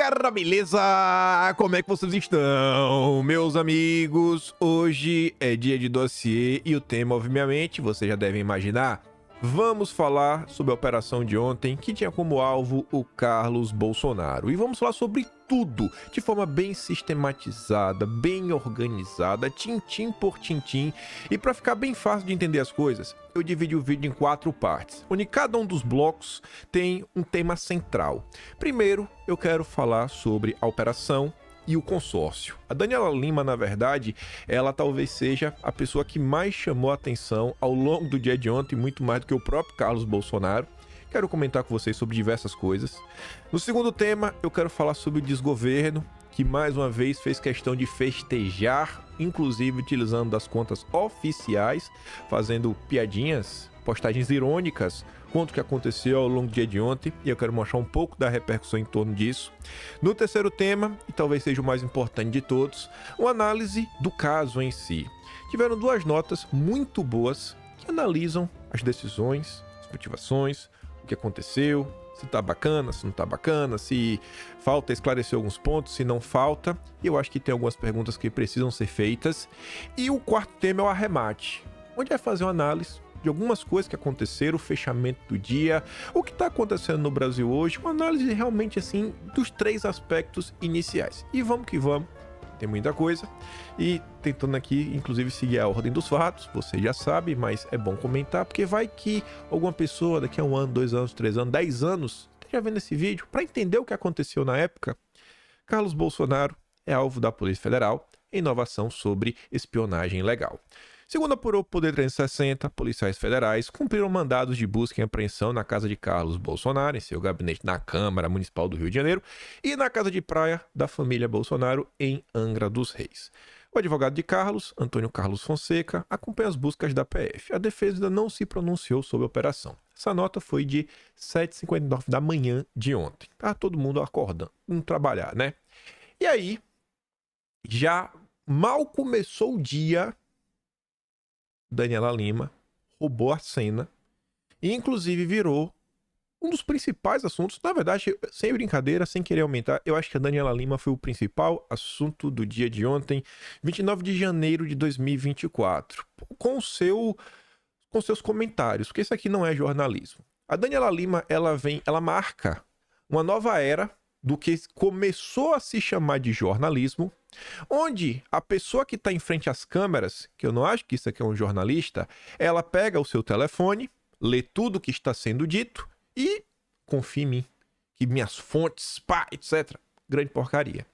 galera, beleza? Como é que vocês estão, meus amigos? Hoje é dia de dossiê e o tema, obviamente, vocês já devem imaginar. Vamos falar sobre a operação de ontem, que tinha como alvo o Carlos Bolsonaro. E vamos falar sobre tudo, de forma bem sistematizada, bem organizada, tintim por tintim. E para ficar bem fácil de entender as coisas, eu dividi o vídeo em 4 partes, onde cada um dos blocos tem um tema central. Primeiro, eu quero falar sobre a operação e o consórcio. A Daniela Lima, na verdade, ela talvez seja a pessoa que mais chamou a atenção ao longo do dia de ontem, muito mais do que o próprio Carlos Bolsonaro. Quero comentar com vocês sobre diversas coisas. No segundo tema, eu quero falar sobre o desgoverno, que mais uma vez fez questão de festejar, inclusive utilizando das contas oficiais, fazendo piadinhas, postagens irônicas quanto o que aconteceu ao longo do dia de ontem, e eu quero mostrar um pouco da repercussão em torno disso. No terceiro tema, e talvez seja o mais importante de todos, uma análise do caso em si. Tiveram 2 notas muito boas que analisam as decisões, as motivações, o que aconteceu, se tá bacana, se não tá bacana, se falta esclarecer alguns pontos, se não falta. E eu acho que tem algumas perguntas que precisam ser feitas. E o quarto tema é o arremate, onde vai fazer uma análise de algumas coisas que aconteceram, o fechamento do dia, o que está acontecendo no Brasil hoje, uma análise realmente assim dos 3 aspectos iniciais. E vamos que vamos, tem muita coisa, e tentando aqui inclusive seguir a ordem dos fatos, você já sabe, mas é bom comentar, porque vai que alguma pessoa daqui a 1 ano, 2 anos, 3 anos, 10 anos, esteja vendo esse vídeo, para entender o que aconteceu na época. Carlos Bolsonaro é alvo da Polícia Federal em inovação sobre espionagem legal. Segundo apurou o Poder 360, policiais federais cumpriram mandados de busca e apreensão na casa de Carlos Bolsonaro, em seu gabinete na Câmara Municipal do Rio de Janeiro, e na casa de praia da família Bolsonaro, em Angra dos Reis. O advogado de Carlos, Antônio Carlos Fonseca, acompanha as buscas da PF. A defesa ainda não se pronunciou sobre a operação. Essa nota foi de 7h59 da manhã de ontem. Tá todo mundo acordando, indo trabalhar, né? E aí, já mal começou o dia, Daniela Lima roubou a cena e inclusive virou um dos principais assuntos. Na verdade, sem brincadeira, sem querer aumentar, eu acho que a Daniela Lima foi o principal assunto do dia de ontem, 29 de janeiro de 2024, com seus comentários, porque isso aqui não é jornalismo. A Daniela Lima, ela marca uma nova era do que começou a se chamar de jornalismo, onde a pessoa que está em frente às câmeras, que eu não acho que isso aqui é um jornalista, ela pega o seu telefone, lê tudo que está sendo dito e confia em mim, que minhas fontes, pá, etc. Grande porcaria.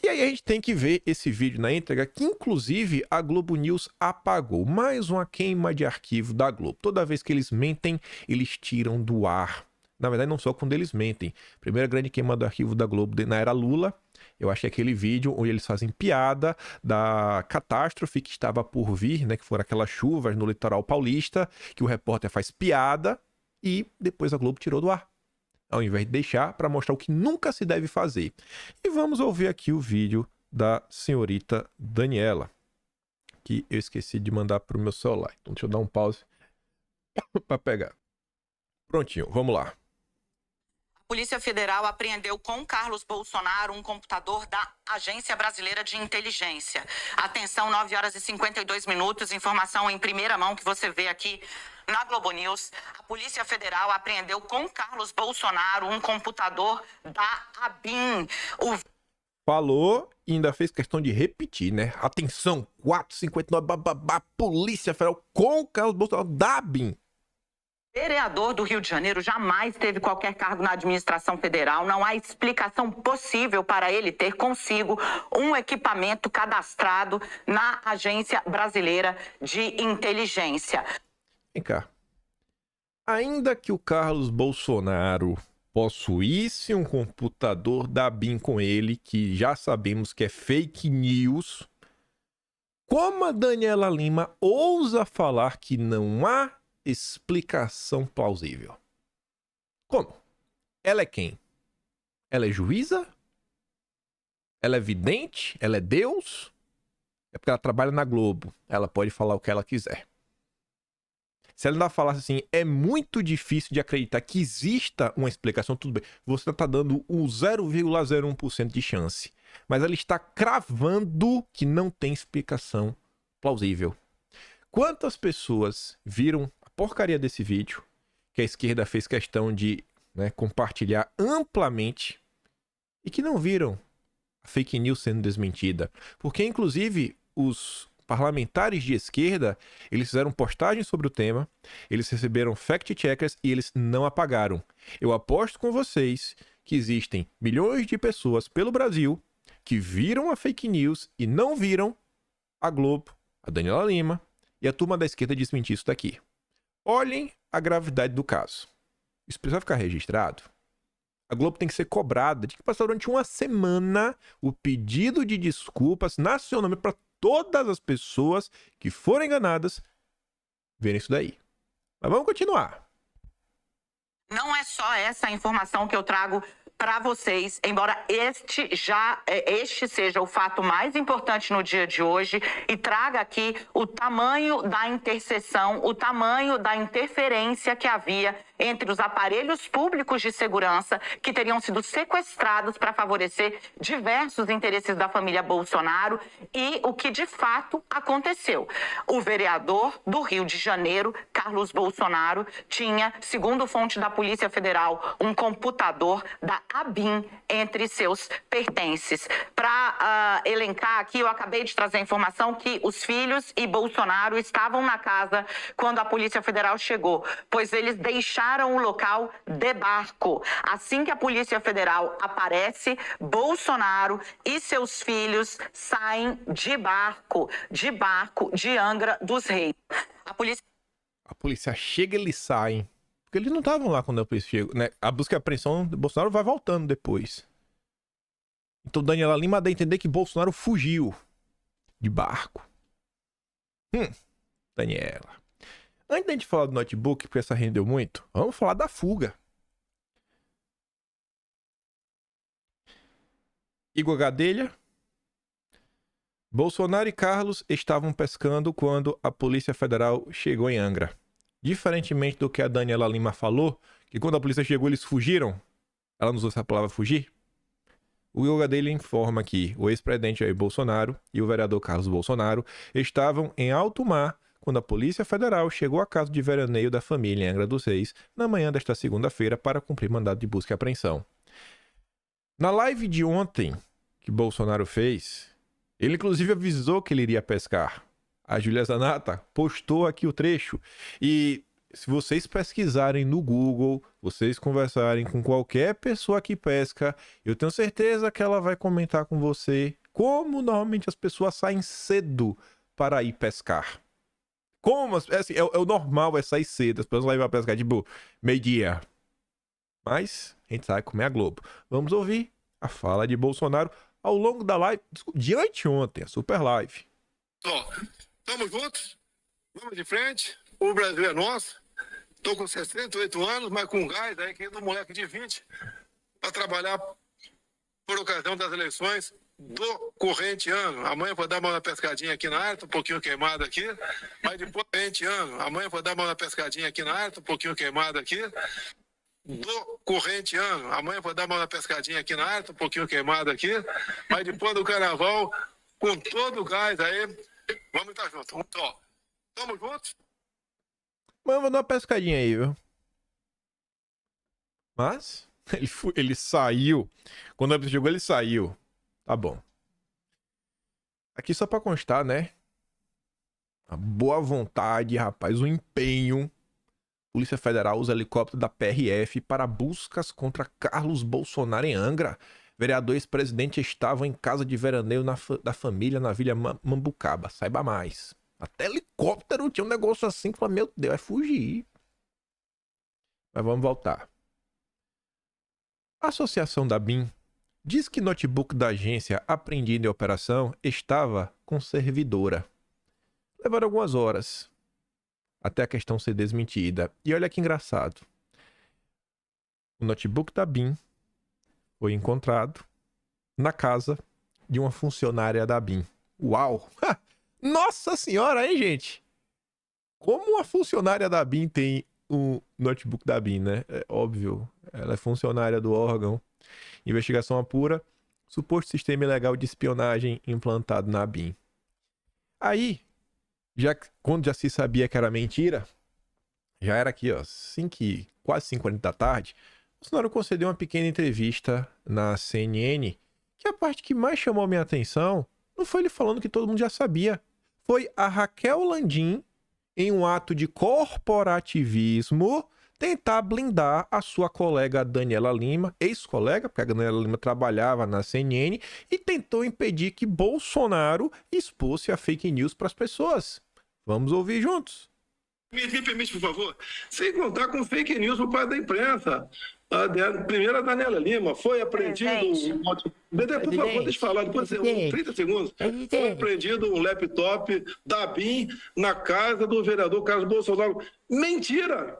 E aí a gente tem que ver esse vídeo na íntegra, que inclusive a Globo News apagou. Mais uma queima de arquivo da Globo. Toda vez que eles mentem, eles tiram do ar. Na verdade, não só quando eles mentem. Primeira grande queima do arquivo da Globo na era Lula, eu achei aquele vídeo onde eles fazem piada da catástrofe que estava por vir, né? Que foram aquelas chuvas no litoral paulista, que o repórter faz piada e depois a Globo tirou do ar, ao invés de deixar para mostrar o que nunca se deve fazer. E vamos ouvir aqui o vídeo da senhorita Daniela, que eu esqueci de mandar para o meu celular. Então deixa eu dar um pause para pegar. Prontinho, vamos lá. A Polícia Federal apreendeu com Carlos Bolsonaro um computador da Agência Brasileira de Inteligência. Atenção, 9h52, informação em primeira mão que você vê aqui na Globo News. A Polícia Federal apreendeu com Carlos Bolsonaro um computador da ABIN. Falou e ainda fez questão de repetir, né? Atenção, 4h59, Polícia Federal com Carlos Bolsonaro da ABIN. Vereador do Rio de Janeiro jamais teve qualquer cargo na administração federal. Não há explicação possível para ele ter consigo um equipamento cadastrado na Agência Brasileira de Inteligência. Vem cá. Ainda que o Carlos Bolsonaro possuísse um computador da ABIN com ele, que já sabemos que é fake news, como a Daniela Lima ousa falar que não há explicação plausível? Como? Ela é quem? Ela é juíza? Ela é vidente? Ela é Deus? É porque ela trabalha na Globo. Ela pode falar o que ela quiser. Se ela ainda falasse assim, é muito difícil de acreditar que exista uma explicação, tudo bem. Você está dando o 0,01% de chance. Mas ela está cravando que não tem explicação plausível. Quantas pessoas viram a porcaria desse vídeo, que a esquerda fez questão de, né, compartilhar amplamente, e que não viram a fake news sendo desmentida? Porque, inclusive, os parlamentares de esquerda, eles fizeram postagens sobre o tema, eles receberam fact-checkers e eles não apagaram. Eu aposto com vocês que existem milhões de pessoas pelo Brasil que viram a fake news e não viram a Globo, a Daniela Lima e a turma da esquerda desmentir isso daqui. Olhem a gravidade do caso. Isso precisa ficar registrado. A Globo tem que ser cobrada de que passar durante uma semana o pedido de desculpas nacionalmente para todas as pessoas que foram enganadas verem isso daí. Mas vamos continuar. Não é só essa informação que eu trago para vocês, embora este seja o fato mais importante no dia de hoje e traga aqui o tamanho da interseção, o tamanho da interferência que havia entre os aparelhos públicos de segurança que teriam sido sequestrados para favorecer diversos interesses da família Bolsonaro e o que de fato aconteceu. O vereador do Rio de Janeiro, Carlos Bolsonaro, tinha, segundo fonte da Polícia Federal, um computador da ABIN entre seus pertences. Para elencar aqui, eu acabei de trazer a informação que os filhos e Bolsonaro estavam na casa quando a Polícia Federal chegou, pois eles deixaram o local de barco. Assim que a Polícia Federal aparece, Bolsonaro e seus filhos saem de barco de Angra dos Reis. A polícia chega e eles saem. Porque eles não estavam lá quando a polícia chegou, né? A busca e a apreensão de Bolsonaro vai voltando depois. Então Daniela Lima dá a entender que Bolsonaro fugiu de barco. Daniela. Antes da gente falar do notebook, porque essa rendeu muito, vamos falar da fuga. Igor Gadelha, Bolsonaro e Carlos estavam pescando quando a Polícia Federal chegou em Angra. Diferentemente do que a Daniela Lima falou, que quando a polícia chegou eles fugiram, ela não usou essa palavra fugir, o Igor Gadelha informa que o ex-presidente Jair Bolsonaro e o vereador Carlos Bolsonaro estavam em alto mar quando a Polícia Federal chegou à casa de veraneio da família em Angra dos Reis na manhã desta segunda-feira para cumprir mandado de busca e apreensão. Na live de ontem que Bolsonaro fez, ele inclusive avisou que ele iria pescar. A Júlia Zanata postou aqui o trecho. E se vocês pesquisarem no Google, vocês conversarem com qualquer pessoa que pesca, eu tenho certeza que ela vai comentar com você como normalmente as pessoas saem cedo para ir pescar. Como? Assim, é o normal é sair cedo. As pessoas lá vão pescar tipo meio-dia. Mas a gente sabe como é a Globo. Vamos ouvir a fala de Bolsonaro ao longo da live de anteontem, a super live. Estamos juntos, vamos de frente, o Brasil é nosso. Estou com 68 anos, mas com gás aí, que é do moleque de 20, para trabalhar por ocasião das eleições do corrente ano. Amanhã vou dar uma pescadinha aqui na área, tô um pouquinho queimado aqui, mas depois corrente ano. Amanhã vou dar uma pescadinha aqui na área, tô um pouquinho queimado aqui. Do corrente ano. Amanhã vou dar uma pescadinha aqui na área, tô um pouquinho queimado aqui, mas depois do carnaval, com todo o gás aí, vamos estar juntos. Tamo juntos. Mas vou dar uma pescadinha aí, viu? Mas ele saiu. Quando a polícia chegou, ele saiu. Tá bom. Aqui só pra constar, né? A boa vontade, rapaz, o empenho. Polícia Federal usa helicóptero da PRF para buscas contra Carlos Bolsonaro em Angra. Vereador e ex-presidente estavam em casa de veraneio da família na Vila Mambucaba. Saiba mais. Até helicóptero tinha um negócio assim que fala, meu Deus, é fugir. Mas vamos voltar. A associação da BIM diz que notebook da agência apreendido em operação estava com servidora. Levaram algumas horas até a questão ser desmentida. E olha que engraçado. O notebook da BIM foi encontrado na casa de uma funcionária da BIM. Uau! Nossa senhora, hein, gente? Como uma funcionária da BIM tem um notebook da BIM, né? É óbvio, ela é funcionária do órgão. Investigação apura suposto sistema ilegal de espionagem implantado na BIM. Aí, quando já se sabia que era mentira, já era aqui, ó, quase 5h40 da tarde, o Bolsonaro concedeu uma pequena entrevista na CNN, que a parte que mais chamou minha atenção não foi ele falando que todo mundo já sabia. Foi a Raquel Landim, em um ato de corporativismo, tentar blindar a sua colega Daniela Lima, ex-colega, porque a Daniela Lima trabalhava na CNN, e tentou impedir que Bolsonaro expôsse a fake news para as pessoas. Vamos ouvir juntos. Me permite, por favor, sem contar com fake news por parte da imprensa. Primeiro, a Daniela Lima foi apreendido... Por favor, deixa eu falar, depois 30 segundos. Foi apreendido um laptop da BIM na casa do vereador Carlos Bolsonaro. Mentira!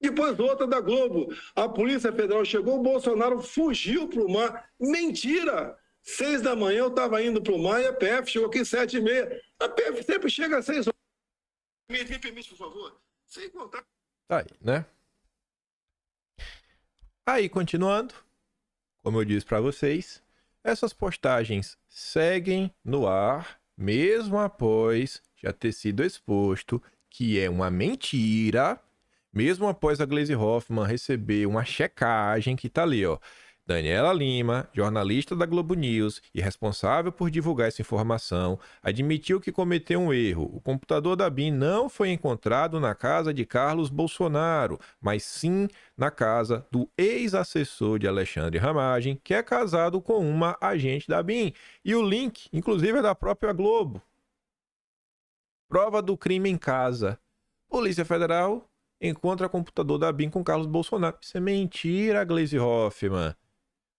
Depois outra da Globo. A Polícia Federal chegou, o Bolsonaro fugiu para o mar. Mentira! 6 da manhã eu estava indo para o mar e a PF chegou aqui 7h30. A PF sempre chega às 6 horas. Me permite, por favor, sem contar... Aí, né? Aí, continuando, como eu disse para vocês, essas postagens seguem no ar, mesmo após já ter sido exposto que é uma mentira, mesmo após a Gleisi Hoffmann receber uma checagem que tá ali, ó. Daniela Lima, jornalista da Globo News e responsável por divulgar essa informação, admitiu que cometeu um erro. O computador da BIM não foi encontrado na casa de Carlos Bolsonaro, mas sim na casa do ex-assessor de Alexandre Ramagem, que é casado com uma agente da BIM. E o link, inclusive, é da própria Globo. Prova do crime em casa. Polícia Federal encontra computador da BIM com Carlos Bolsonaro. Isso é mentira, Gleisi Hoffmann.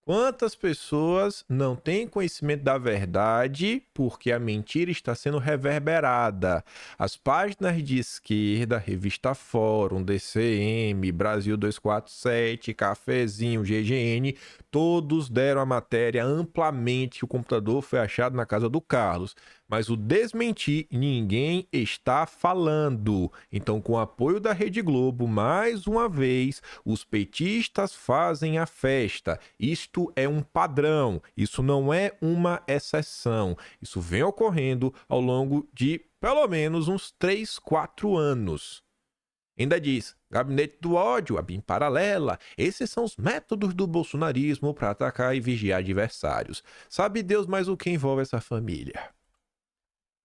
Quantas pessoas não têm conhecimento da verdade porque a mentira está sendo reverberada? As páginas de esquerda, Revista Fórum, DCM, Brasil 247, Cafezinho, GGN, todos deram a matéria amplamente que o computador foi achado na casa do Carlos. Mas o desmentir ninguém está falando. Então, com o apoio da Rede Globo, mais uma vez, os petistas fazem a festa. Isto é um padrão, isso não é uma exceção. Isso vem ocorrendo ao longo de pelo menos uns 3, 4 anos. Ainda diz, gabinete do ódio, a BIM paralela, esses são os métodos do bolsonarismo para atacar e vigiar adversários. Sabe Deus mais o que envolve essa família.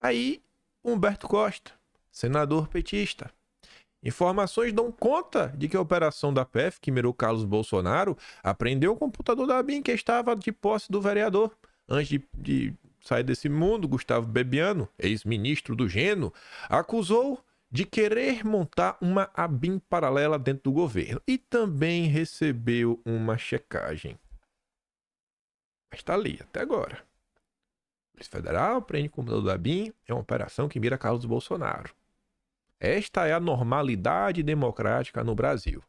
Aí, Humberto Costa, senador petista. Informações dão conta de que a operação da PF, que mirou Carlos Bolsonaro, apreendeu o computador da BIM que estava de posse do vereador. Antes de sair desse mundo, Gustavo Bebiano, ex-ministro do Geno, acusou de querer montar uma ABIN paralela dentro do governo. E também recebeu uma checagem. Mas está ali, até agora. Polícia Federal prende o computador da BIM, é uma operação que mira Carlos Bolsonaro. Esta é a normalidade democrática no Brasil.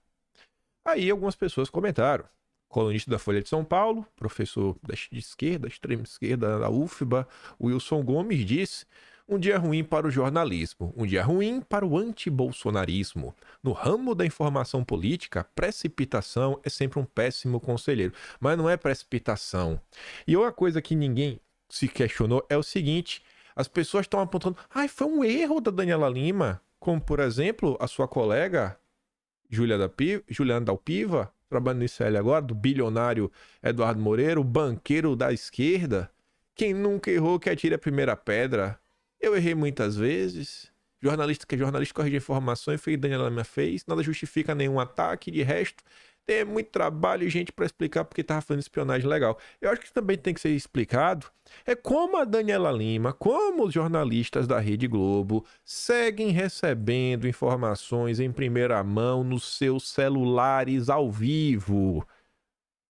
Aí algumas pessoas comentaram. Colunista da Folha de São Paulo, professor de esquerda, extrema esquerda da UFBA, Wilson Gomes, disse: um dia ruim para o jornalismo, um dia ruim para o antibolsonarismo. No ramo da informação política, precipitação é sempre um péssimo conselheiro. Mas não é precipitação. E uma coisa que ninguém se questionou é o seguinte: as pessoas estão apontando, foi um erro da Daniela Lima, como por exemplo a sua colega Juliana Dalpiva, trabalhando no ICL agora, do bilionário Eduardo Moreira, o banqueiro da esquerda. Quem nunca errou que atire a primeira pedra. Eu errei muitas vezes. Jornalista corrige informações, foi o que Daniela Lima fez, nada justifica nenhum ataque, de resto tem muito trabalho e gente para explicar porque estava fazendo espionagem legal. Eu acho que também tem que ser explicado como a Daniela Lima, como os jornalistas da Rede Globo seguem recebendo informações em primeira mão nos seus celulares ao vivo.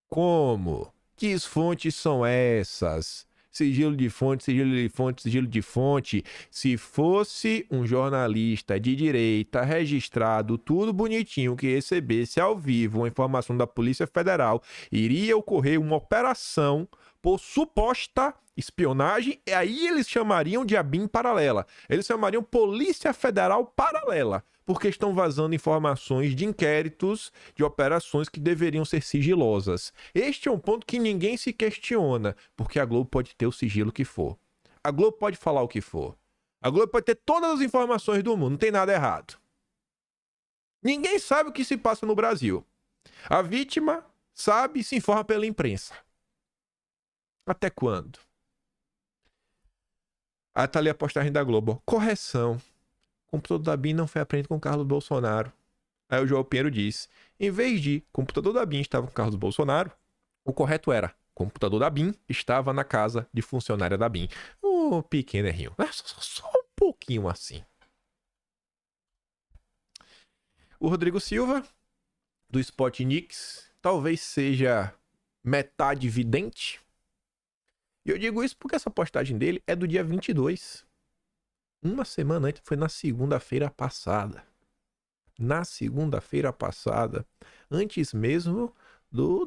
Como? Que fontes são essas? Sigilo de fonte, sigilo de fonte, sigilo de fonte. Se fosse um jornalista de direita registrado, tudo bonitinho, que recebesse ao vivo uma informação da Polícia Federal, iria ocorrer uma operação por suposta espionagem, e aí eles chamariam de ABIN paralela. Eles chamariam Polícia Federal Paralela, porque estão vazando informações de inquéritos, de operações que deveriam ser sigilosas. Este é um ponto que ninguém se questiona, porque a Globo pode ter o sigilo que for. A Globo pode falar o que for. A Globo pode ter todas as informações do mundo, não tem nada errado. Ninguém sabe o que se passa no Brasil. A vítima sabe e se informa pela imprensa. Até quando? Aí tá ali a postagem da Globo. Correção. O computador da BIM não foi apreendido com Carlos Bolsonaro. Aí o João Pinheiro diz, em vez de computador da BIM estava com Carlos Bolsonaro, o correto era, computador da BIM estava na casa de funcionária da BIM. Pequeno errinho. Só um pouquinho assim. O Rodrigo Silva, do Spotnix, talvez seja metade vidente. E eu digo isso porque essa postagem dele é do dia 22. Uma semana antes, foi na segunda-feira passada. Na segunda-feira passada, antes mesmo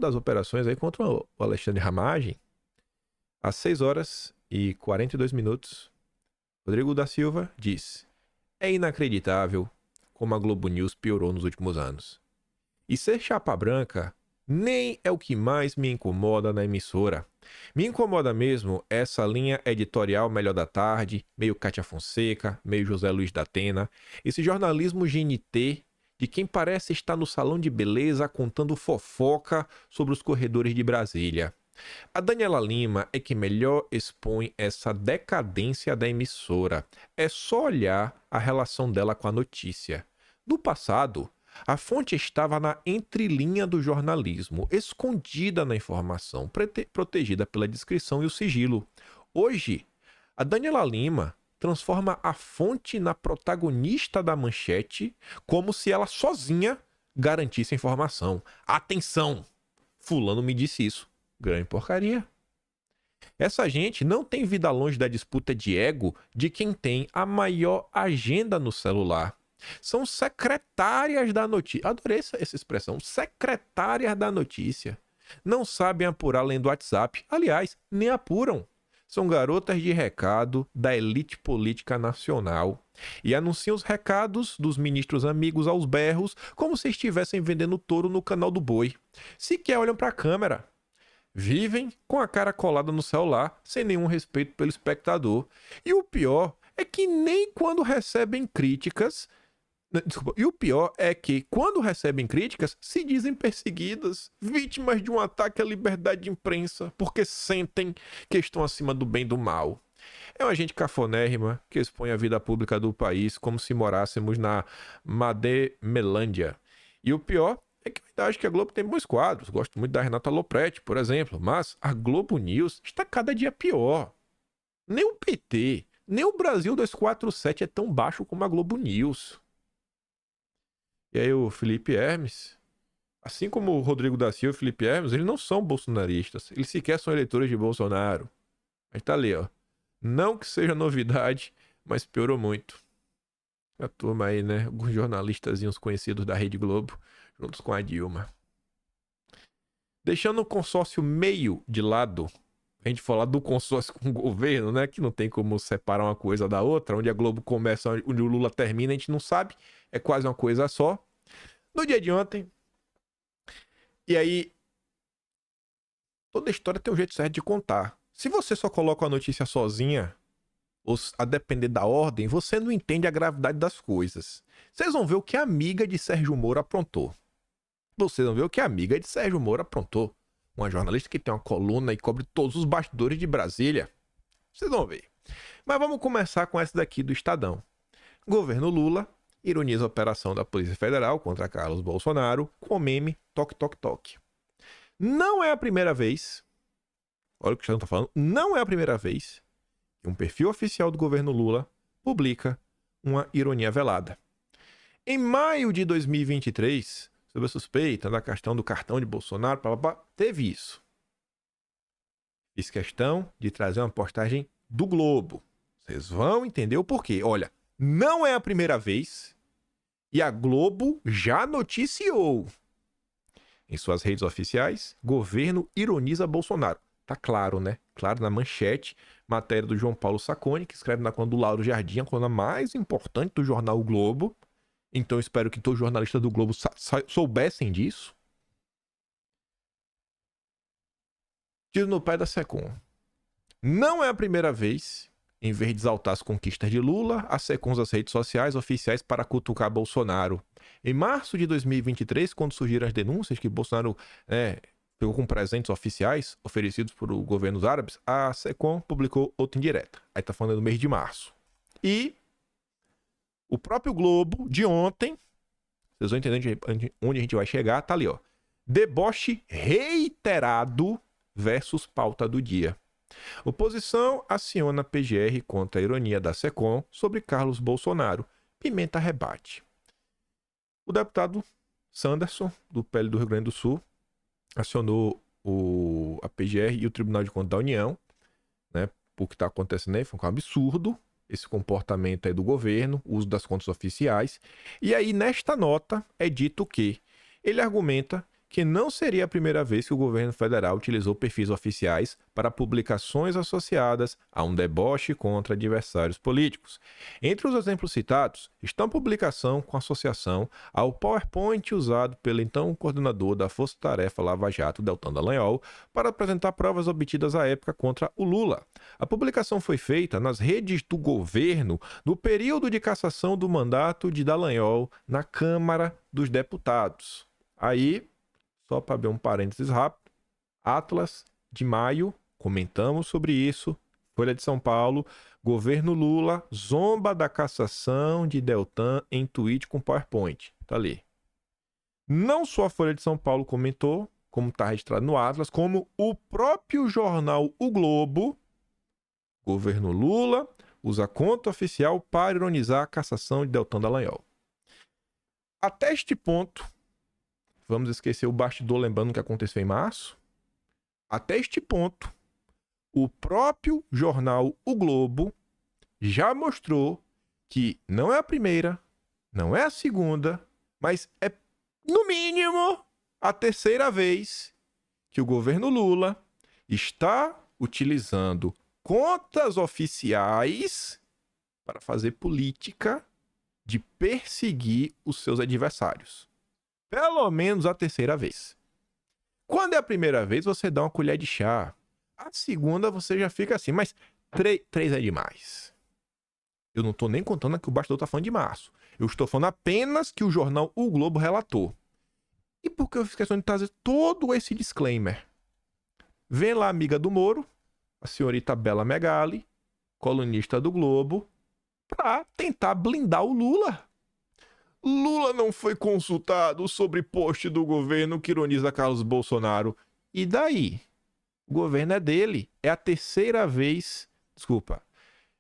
das operações aí contra o Alexandre Ramagem, às 6 horas e 42 minutos, Rodrigo da Silva diz: é inacreditável como a Globo News piorou nos últimos anos. E ser chapa branca nem é o que mais me incomoda na emissora. Me incomoda mesmo essa linha editorial Melhor da Tarde, meio Cátia Fonseca, meio José Luiz da Atena, esse jornalismo GNT de quem parece estar no salão de beleza contando fofoca sobre os corredores de Brasília. A Daniela Lima é que melhor expõe essa decadência da emissora. É só olhar a relação dela com a notícia. No passado, a fonte estava na entrelinha do jornalismo, escondida na informação, protegida pela descrição e o sigilo. Hoje, a Daniela Lima transforma a fonte na protagonista da manchete, como se ela sozinha garantisse a informação. Atenção! Fulano me disse isso. Grande porcaria. Essa gente não tem vida longe da disputa de ego de quem tem a maior agenda no celular. São secretárias da notícia. Adorei essa expressão. Secretárias da notícia. Não sabem apurar além do WhatsApp. Aliás, nem apuram. São garotas de recado da elite política nacional. E anunciam os recados dos ministros amigos aos berros, como se estivessem vendendo touro no canal do boi. Sequer olham para a câmera. Vivem com a cara colada no celular, sem nenhum respeito pelo espectador. E o pior é que nem quando recebem críticas... E o pior é que, quando recebem críticas, se dizem perseguidas, vítimas de um ataque à liberdade de imprensa, porque sentem que estão acima do bem e do mal. É uma gente cafonérrima que expõe a vida pública do país como se morássemos na Mademelândia. E o pior é que eu ainda acho que a Globo tem bons quadros. Gosto muito da Renata Lopretti, por exemplo. Mas a Globo News está cada dia pior. Nem o PT, nem o Brasil 247 é tão baixo como a Globo News. E aí o Felipe Hermes, assim como o Rodrigo da Silva e o Felipe Hermes, eles não são bolsonaristas. Eles sequer são eleitores de Bolsonaro. Mas tá ali, ó. Não que seja novidade, mas piorou muito. A turma aí, né? Alguns jornalistazinhos conhecidos da Rede Globo, juntos com a Dilma. Deixando o consórcio meio de lado, a gente falar do consórcio com o governo, né? Que não tem como separar uma coisa da outra. Onde a Globo começa, onde o Lula termina, a gente não sabe. É quase uma coisa só. No dia de ontem. E aí, toda história tem um jeito certo de contar. Se você só coloca a notícia sozinha, ou a depender da ordem, você não entende a gravidade das coisas. Vocês vão ver o que a amiga de Sérgio Moro aprontou. Vocês vão ver o que a amiga de Sérgio Moro aprontou. Uma jornalista que tem uma coluna e cobre todos os bastidores de Brasília. Vocês vão ver. Mas vamos começar com essa daqui do Estadão. Governo Lula ironiza a operação da Polícia Federal contra Carlos Bolsonaro com o meme toque, toque, toque. Não é a primeira vez, olha o que o Estadão está falando, não é a primeira vez que um perfil oficial do governo Lula publica uma ironia velada. Em maio de 2023, sobre a suspeita da questão do cartão de Bolsonaro, teve isso. Fiz questão de trazer uma postagem do Globo. Vocês vão entender o porquê. Olha, não é a primeira vez e a Globo já noticiou. Em suas redes oficiais, governo ironiza Bolsonaro. Tá claro, né? Claro, na manchete, matéria do João Paulo Sacconi, que escreve na coluna do Lauro Jardim, a coluna mais importante do jornal o Globo. Então, espero que todos os jornalistas do Globo soubessem disso. Tiro no pé da SECOM. Não é a primeira vez, em vez de exaltar as conquistas de Lula, a SECOM usa as redes sociais oficiais para cutucar Bolsonaro. Em março de 2023, quando surgiram as denúncias que Bolsonaro ficou com presentes oficiais oferecidos por governos árabes, a SECOM publicou outra indireta. Aí tá falando do mês de março. E o próprio Globo, de ontem, vocês vão entender onde a gente vai chegar, tá ali, ó. Deboche reiterado versus pauta do dia. Oposição aciona PGR contra a ironia da SECOM sobre Carlos Bolsonaro. Pimenta rebate. O deputado Sanderson, do PL do Rio Grande do Sul, acionou a PGR e o Tribunal de Contas da União, né, por que está acontecendo aí, foi um absurdo esse comportamento aí do governo, uso das contas oficiais. E aí, nesta nota, é dito que ele argumenta que não seria a primeira vez que o governo federal utilizou perfis oficiais para publicações associadas a um deboche contra adversários políticos. Entre os exemplos citados estão a publicação com associação ao PowerPoint usado pelo então coordenador da Força Tarefa Lava Jato, Deltan Dallagnol, para apresentar provas obtidas à época contra o Lula. A publicação foi feita nas redes do governo no período de cassação do mandato de Dallagnol na Câmara dos Deputados. Aí, só para abrir um parênteses rápido, Atlas de maio, comentamos sobre isso, Folha de São Paulo, governo Lula zomba da cassação de Deltan em tweet com PowerPoint. Tá ali. Não só a Folha de São Paulo comentou, como está registrado no Atlas, como o próprio jornal O Globo, governo Lula, usa conta oficial para ironizar a cassação de Deltan Dallagnol. Até este ponto, vamos esquecer o bastidor, lembrando o que aconteceu em março. Até este ponto, o próprio jornal O Globo já mostrou que não é a primeira, não é a segunda, mas é, no mínimo, a terceira vez que o governo Lula está utilizando contas oficiais para fazer política de perseguir os seus adversários. Pelo menos a terceira vez. Quando é a primeira vez, você dá uma colher de chá. A segunda, você já fica assim. Mas três é demais. Eu não tô nem contando que o bastidor tá falando de março. Eu estou falando apenas que o jornal O Globo relatou. E por que eu fiz questão de trazer todo esse disclaimer? Vem lá a amiga do Moro, a senhorita Bela Megali, colunista do Globo, para tentar blindar o Lula. Lula não foi consultado sobre post do governo que ironiza Carlos Bolsonaro. E daí? O governo é dele. É a terceira vez... Desculpa.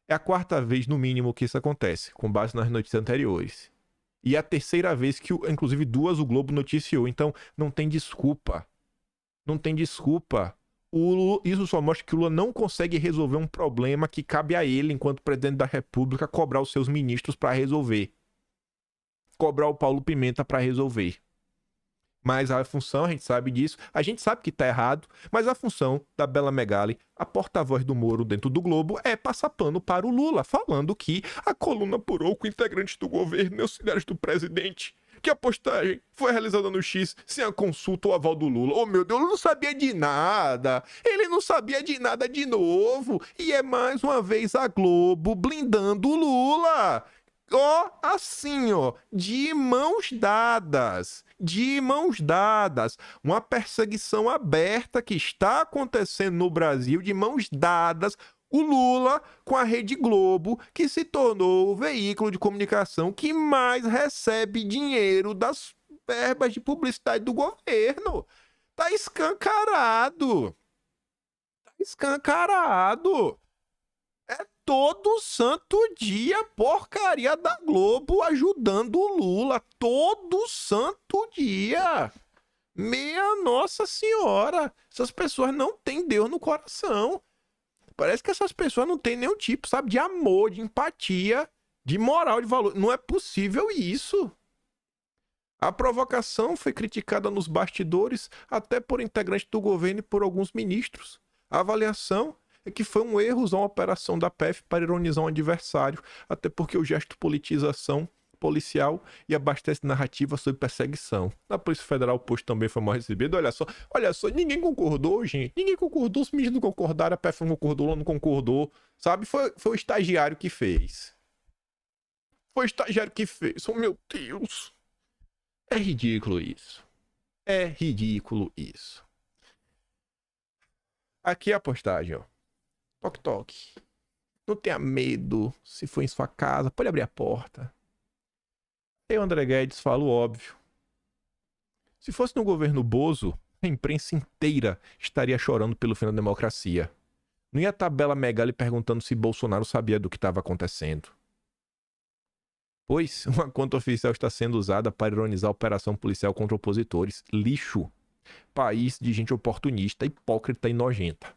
É a quarta vez, no mínimo, que isso acontece, com base nas notícias anteriores. E é a terceira vez que, inclusive, duas o Globo noticiou. Então, não tem desculpa. Não tem desculpa. Isso só mostra que o Lula não consegue resolver um problema que cabe a ele, enquanto presidente da República, cobrar os seus ministros para resolver. Cobrar o Paulo Pimenta para resolver. Mas a função, a gente sabe disso, a gente sabe que tá errado, mas a função da Bela Megali, a porta-voz do Moro dentro do Globo, é passar pano para o Lula, falando que a coluna apurou com integrantes do governo e auxiliares do presidente, que a postagem foi realizada no X sem a consulta ou aval do Lula. Oh, meu Deus, ele não sabia de nada. Ele não sabia de nada de novo. E é mais uma vez a Globo blindando o Lula. Ó, assim, ó, de mãos dadas, uma perseguição aberta que está acontecendo no Brasil, de mãos dadas, o Lula com a Rede Globo, que se tornou o veículo de comunicação que mais recebe dinheiro das verbas de publicidade do governo. Tá escancarado. É todo santo dia porcaria da Globo ajudando o Lula. Todo santo dia. Meia Nossa Senhora. Essas pessoas não têm Deus no coração. Parece que essas pessoas não têm nenhum tipo, sabe, de amor, de empatia, de moral, de valor. Não é possível isso. A provocação foi criticada nos bastidores até por integrantes do governo e por alguns ministros. A avaliação é que foi um erro usar uma operação da PF para ironizar um adversário, até porque o gesto politização policial e abastece narrativa sobre perseguição. Na Polícia Federal o post também foi mal recebido. Olha só, ninguém concordou, gente. Ninguém concordou, os meninos não concordaram, a PF não concordou, não concordou, sabe? Foi o estagiário que fez. Foi o estagiário que fez. Oh, meu Deus. É ridículo isso. É ridículo isso. Aqui é a postagem, ó. Toque, toque. Não tenha medo. Se for em sua casa, pode abrir a porta. E o André Guedes fala o óbvio. Se fosse no governo Bozo, a imprensa inteira estaria chorando pelo fim da democracia. Não ia estar Bela Megali perguntando se Bolsonaro sabia do que estava acontecendo. Pois, uma conta oficial está sendo usada para ironizar a operação policial contra opositores. Lixo. País de gente oportunista, hipócrita e nojenta.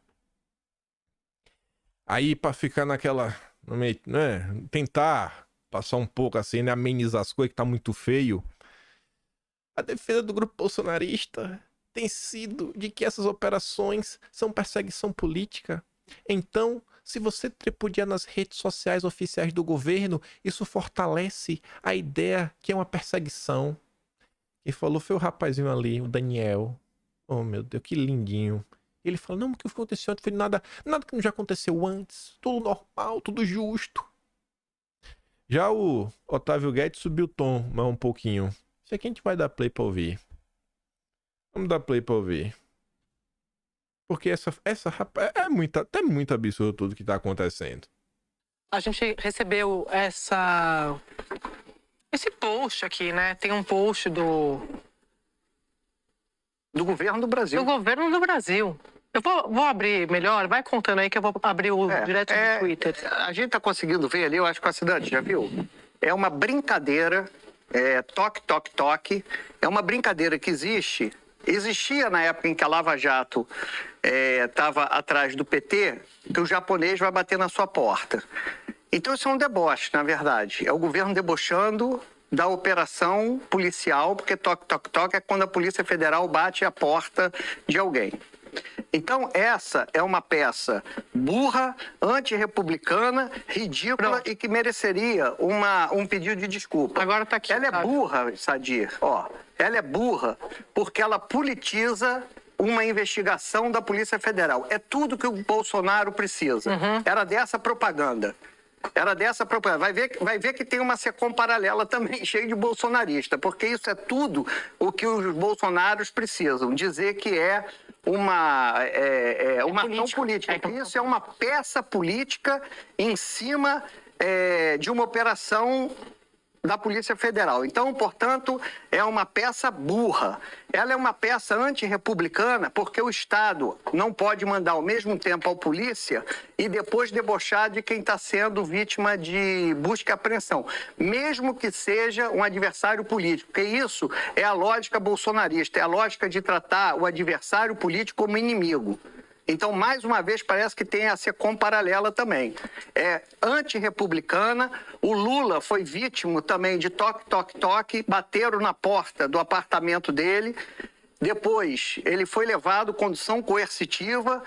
Aí, para ficar naquela... né, tentar passar um pouco assim, né, amenizar as coisas que tá muito feio. A defesa do grupo bolsonarista tem sido de que essas operações são perseguição política. Então, se você tripudiar nas redes sociais oficiais do governo, isso fortalece a ideia que é uma perseguição. Quem falou foi o rapazinho ali, o Daniel. Oh, meu Deus, que lindinho. Ele falou, não, o que aconteceu antes foi nada que não já aconteceu antes. Tudo normal, tudo justo. Já o Otávio Guedes subiu o tom mais um pouquinho. Isso aqui a gente vai dar play pra ouvir. Vamos dar play pra ouvir. Porque essa rapaz, é muito absurdo tudo que tá acontecendo. A gente recebeu esse post aqui, né? Tem um post do governo do Brasil. do governo do Brasil. Eu vou abrir melhor, vai contando aí que eu vou abrir o direto do Twitter. A gente tá conseguindo ver ali, eu acho que a cidade já viu. É uma brincadeira, toque, toque, toque. É uma brincadeira que existia na época em que a Lava Jato estava atrás do PT, que o japonês vai bater na sua porta. Então isso é um deboche, na verdade. É o governo debochando da operação policial, porque toque, toque, toque é quando a Polícia Federal bate a porta de alguém. Então, essa é uma peça burra, antirrepublicana, ridícula e que mereceria um pedido de desculpa. Agora tá aqui. Ela é burra, Sadir, ela é burra porque ela politiza uma investigação da Polícia Federal. É tudo que o Bolsonaro precisa. Era dessa propaganda. Vai ver que tem uma secom paralela também, cheio de bolsonarista, porque isso é tudo o que os bolsonaros precisam. Dizer que é uma ação política. Isso é uma peça política em cima de uma operação da Polícia Federal. Então, portanto, é uma peça burra. Ela é uma peça antirrepublicana porque o Estado não pode mandar ao mesmo tempo à polícia e depois debochar de quem está sendo vítima de busca e apreensão, mesmo que seja um adversário político, porque isso é a lógica bolsonarista, é a lógica de tratar o adversário político como inimigo. Então, mais uma vez, parece que tem a secom paralela também. É antirrepublicana. O Lula foi vítima também de toque, toque, toque. Bateram na porta do apartamento dele. Depois, ele foi levado condução coercitiva.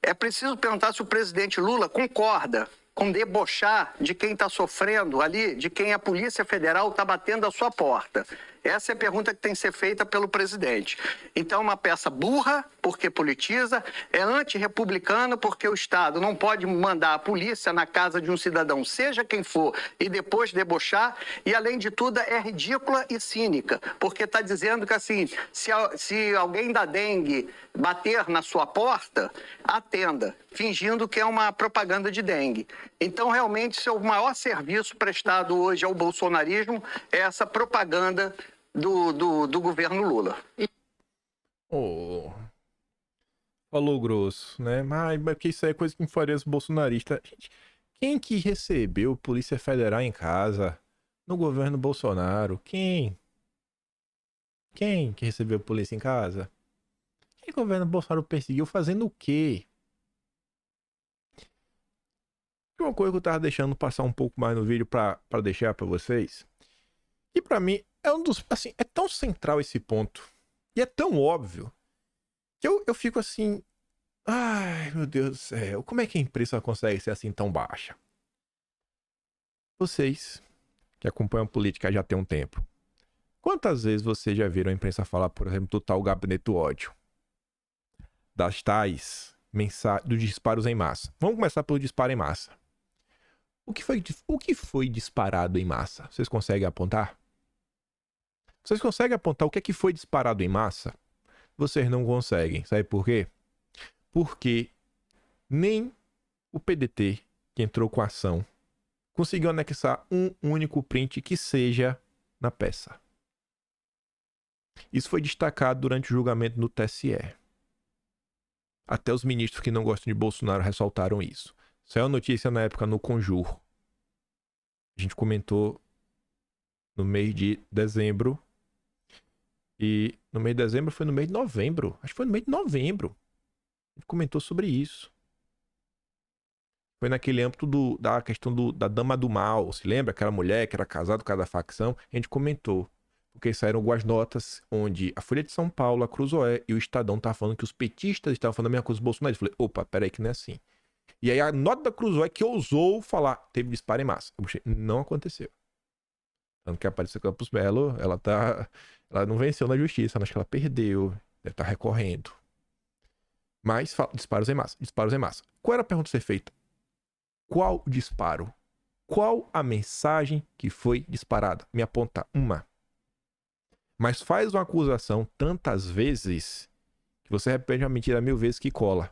É preciso perguntar se o presidente Lula concorda com debochar de quem está sofrendo ali, de quem a Polícia Federal está batendo a sua porta. Essa é a pergunta que tem que ser feita pelo presidente. Então, é uma peça burra, porque politiza, é antirrepublicana, porque o Estado não pode mandar a polícia na casa de um cidadão, seja quem for, e depois debochar, e, além de tudo, é ridícula e cínica, porque está dizendo que, assim, se alguém da dengue bater na sua porta, atenda, fingindo que é uma propaganda de dengue. Então, realmente, o maior serviço prestado hoje ao bolsonarismo é essa propaganda do governo Lula. Falou grosso, né? Mas porque isso aí é coisa que influencia os bolsonaristas. Gente, quem que recebeu Polícia Federal em casa no governo Bolsonaro? Quem? Quem que recebeu polícia em casa? Quem o governo Bolsonaro perseguiu fazendo o quê? Uma coisa que eu tava deixando passar um pouco mais no vídeo pra deixar pra vocês. E pra mim é um dos... Assim, é tão central esse ponto. E é tão óbvio. Que eu fico assim... Ai, meu Deus do céu. Como é que a imprensa consegue ser assim tão baixa? Vocês, que acompanham política já tem um tempo, quantas vezes vocês já viram a imprensa falar, por exemplo, do tal gabinete do ódio? Das tais dos disparos em massa. Vamos começar pelo disparo em massa. O que foi disparado em massa? Vocês conseguem apontar? Vocês conseguem apontar o que é que foi disparado em massa? Vocês não conseguem. Sabe por quê? Porque nem o PDT, que entrou com a ação, conseguiu anexar um único print que seja na peça. Isso foi destacado durante o julgamento no TSE. Até os ministros que não gostam de Bolsonaro ressaltaram isso. Saiu a notícia na época no Conjur. A gente comentou no mês de dezembro. E no mês de dezembro foi no mês de novembro. Acho que foi no mês de novembro. A gente comentou sobre isso. Foi naquele âmbito da questão da Dama do Mal. Se lembra? Aquela mulher que era casada com cada facção. A gente comentou. Porque saíram algumas notas onde a Folha de São Paulo, a Cruzoé e o Estadão estavam falando que os petistas estavam falando a mesma coisa do Bolsonaro. Eu falei, opa, peraí que não é assim. E aí a nota da Cruzoé que ousou falar, teve disparo em massa. Eu achei, não aconteceu. Tanto que a Aparecida Campos Melo, ela não venceu na justiça, acho que ela perdeu, deve estar recorrendo. Mas disparos em massa, disparos em massa. Qual era a pergunta a ser feita? Qual o disparo? Qual a mensagem que foi disparada? Me aponta uma. Mas faz uma acusação tantas vezes que você repete a mentira 1000 vezes que cola.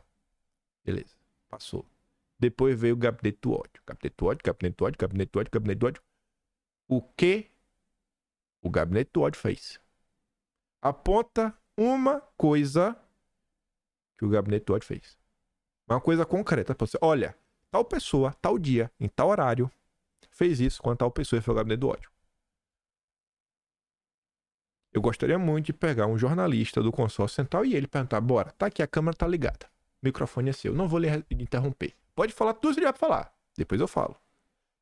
Beleza, passou. Depois veio o gabinete do ódio. Gabinete do ódio, gabinete do ódio, gabinete do ódio, gabinete do ódio. O que o gabinete do ódio fez? Aponta uma coisa que o gabinete do ódio fez. Uma coisa concreta para você. Olha, tal pessoa, tal dia, em tal horário, fez isso quando tal pessoa foi o gabinete do ódio. Eu gostaria muito de pegar um jornalista do consórcio central e ele perguntar, bora, tá aqui, a câmera tá ligada. O microfone é seu. Não vou lhe interromper. Pode falar tudo que ele vai falar. Depois eu falo.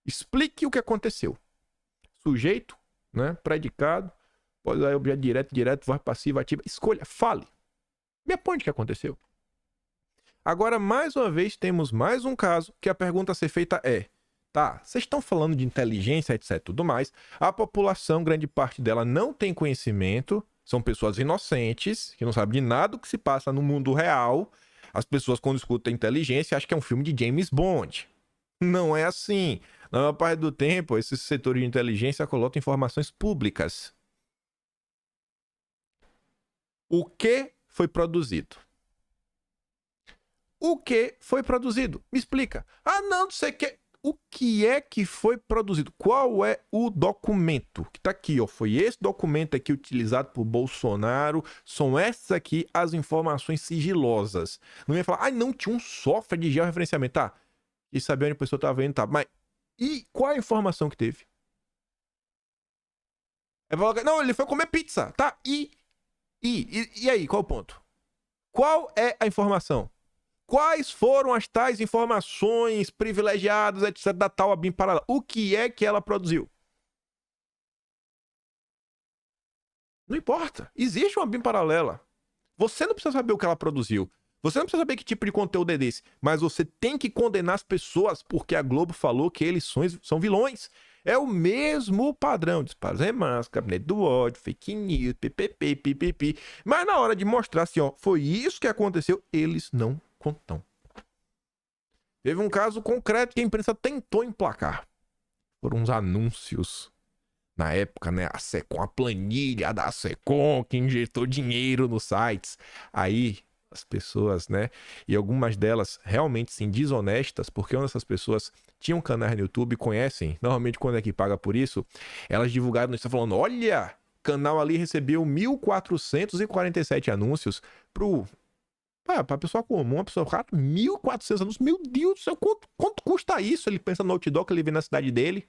Explique o que aconteceu. Sujeito, né? Predicado. Pode usar objeto direto, voz passiva, ativa. Escolha, fale. Me aponte o que aconteceu. Agora, mais uma vez, temos mais um caso que a pergunta a ser feita é, tá, vocês estão falando de inteligência, etc, tudo mais. A população, grande parte dela não tem conhecimento. São pessoas inocentes, que não sabem de nada do que se passa no mundo real. As pessoas, quando escutam inteligência, acham que é um filme de James Bond. Não é assim. Na maior parte do tempo, esse setor de inteligência coloca informações públicas. O que foi produzido? O que foi produzido? Me explica. Ah, não sei o que. O que é que foi produzido? Qual é o documento? Que tá aqui, ó. Foi esse documento aqui utilizado por Bolsonaro. São essas aqui as informações sigilosas. Não ia falar, não, tinha um software de georreferenciamento. Tá. E saber onde a pessoa tava vendo, tá. Mas e qual a informação que teve? Não, ele foi comer pizza. Tá. E aí, qual o ponto? Qual é a informação? Quais foram as tais informações privilegiadas, etc, da tal ABIN paralela? O que é que ela produziu? Não importa. Existe uma ABIN paralela. Você não precisa saber o que ela produziu. Você não precisa saber que tipo de conteúdo é desse. Mas você tem que condenar as pessoas porque a Globo falou que eles são vilões. É o mesmo padrão. Disparos em massa, gabinete do ódio, fake news, ppp, pipipi. Mas na hora de mostrar assim, ó, foi isso que aconteceu, eles não contam. Teve um caso concreto que a imprensa tentou emplacar. Foram uns anúncios. Na época, né, a Secom, a planilha da Secom, que injetou dinheiro nos sites. Aí, as pessoas, né, e algumas delas realmente, sim, desonestas, porque uma dessas pessoas tinham um canal no YouTube, conhecem, normalmente quando é que paga por isso, elas divulgaram notícia falando, olha, canal ali recebeu 1.447 anúncios pra pessoa comum, uma pessoa, 1.400 anúncios, meu Deus do céu, quanto custa isso? Ele pensa no outdoor que ele vê na cidade dele.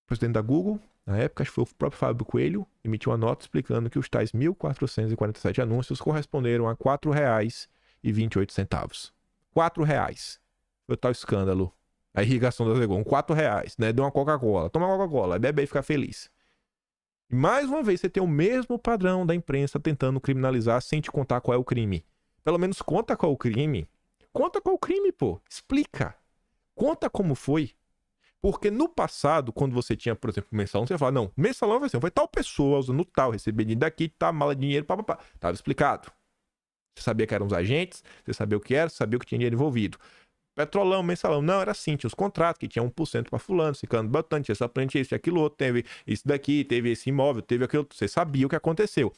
O presidente da Google, na época, acho que foi o próprio Fábio Coelho, emitiu uma nota explicando que os tais 1.447 anúncios corresponderam a R$ 4,28. R$ 4. Foi o tal escândalo. A irrigação da Zegom, R$ 4, né? Deu uma Coca-Cola. Toma uma Coca-Cola, bebe e fica feliz. E mais uma vez, você tem o mesmo padrão da imprensa tentando criminalizar sem te contar qual é o crime. Pelo menos conta qual o crime. Conta qual o crime, pô. Explica. Conta como foi. Porque no passado, quando você tinha, por exemplo, mensalão, você ia falar, não, mensalão vai ser, foi tal pessoa usando tal, recebendo daqui, tá, mala de dinheiro, papapá. Tava explicado. Você sabia que eram os agentes, você sabia o que era, você sabia o que tinha dinheiro envolvido. Petrolão, mensalão, não, era assim, tinha os contratos, que tinha 1% para fulano, ciclano, botante, tinha essa plantinha, isso e aquilo outro, teve isso daqui, teve esse imóvel, teve aquilo, você sabia o que aconteceu.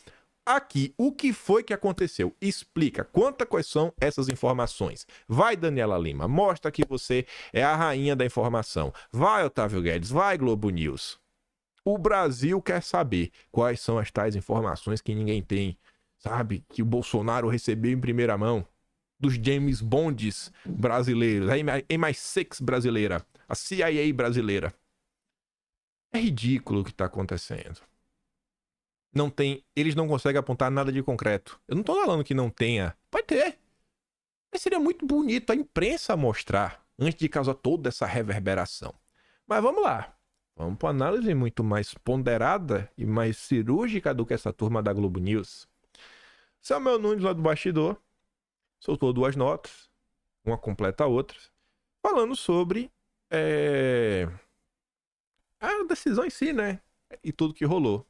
Aqui, o que foi que aconteceu? Explica, conta quais são essas informações. Vai, Daniela Lima, mostra que você é a rainha da informação. Vai, Otávio Guedes, vai, Globo News. O Brasil quer saber quais são as tais informações que ninguém tem, sabe? Que o Bolsonaro recebeu em primeira mão dos James Bonds brasileiros, a MI6 brasileira, a CIA brasileira. É ridículo o que está acontecendo. Não tem, eles não conseguem apontar nada de concreto. Eu não tô falando que não tenha. Pode ter. Mas seria muito bonito a imprensa mostrar antes de causar toda essa reverberação. Mas vamos lá. Vamos para uma análise muito mais ponderada e mais cirúrgica do que essa turma da Globo News. Samuel Nunes, lá do bastidor, soltou 2 notas, uma completa a outra, falando sobre a decisão em si, né? E tudo que rolou.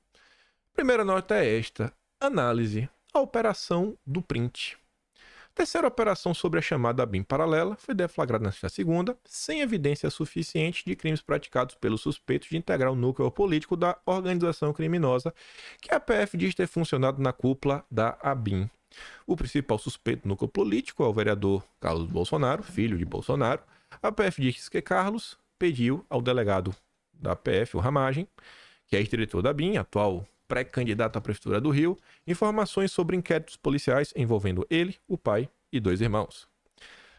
Primeira nota é esta: análise, a operação do print. A terceira operação sobre a chamada BIM paralela foi deflagrada nesta segunda, sem evidência suficiente de crimes praticados pelos suspeitos de integrar o núcleo político da organização criminosa que a PF diz ter funcionado na cúpula da ABIN. O principal suspeito do núcleo político é o vereador Carlos Bolsonaro, filho de Bolsonaro. A PF diz que Carlos pediu ao delegado da PF, o Ramagem, que é ex-diretor da BIM, atual pré-candidato à Prefeitura do Rio, informações sobre inquéritos policiais envolvendo ele, o pai e 2 irmãos.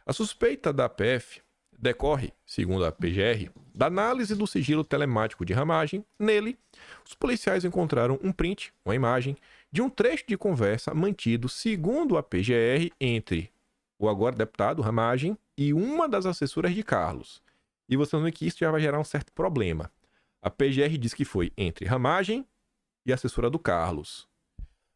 A suspeita da PF decorre, segundo a PGR, da análise do sigilo telemático de Ramagem. Nele, os policiais encontraram um print, uma imagem, de um trecho de conversa mantido, segundo a PGR, entre o agora deputado Ramagem e uma das assessoras de Carlos. E você não vê que isso já vai gerar um certo problema. A PGR diz que foi entre Ramagem e a assessora do Carlos.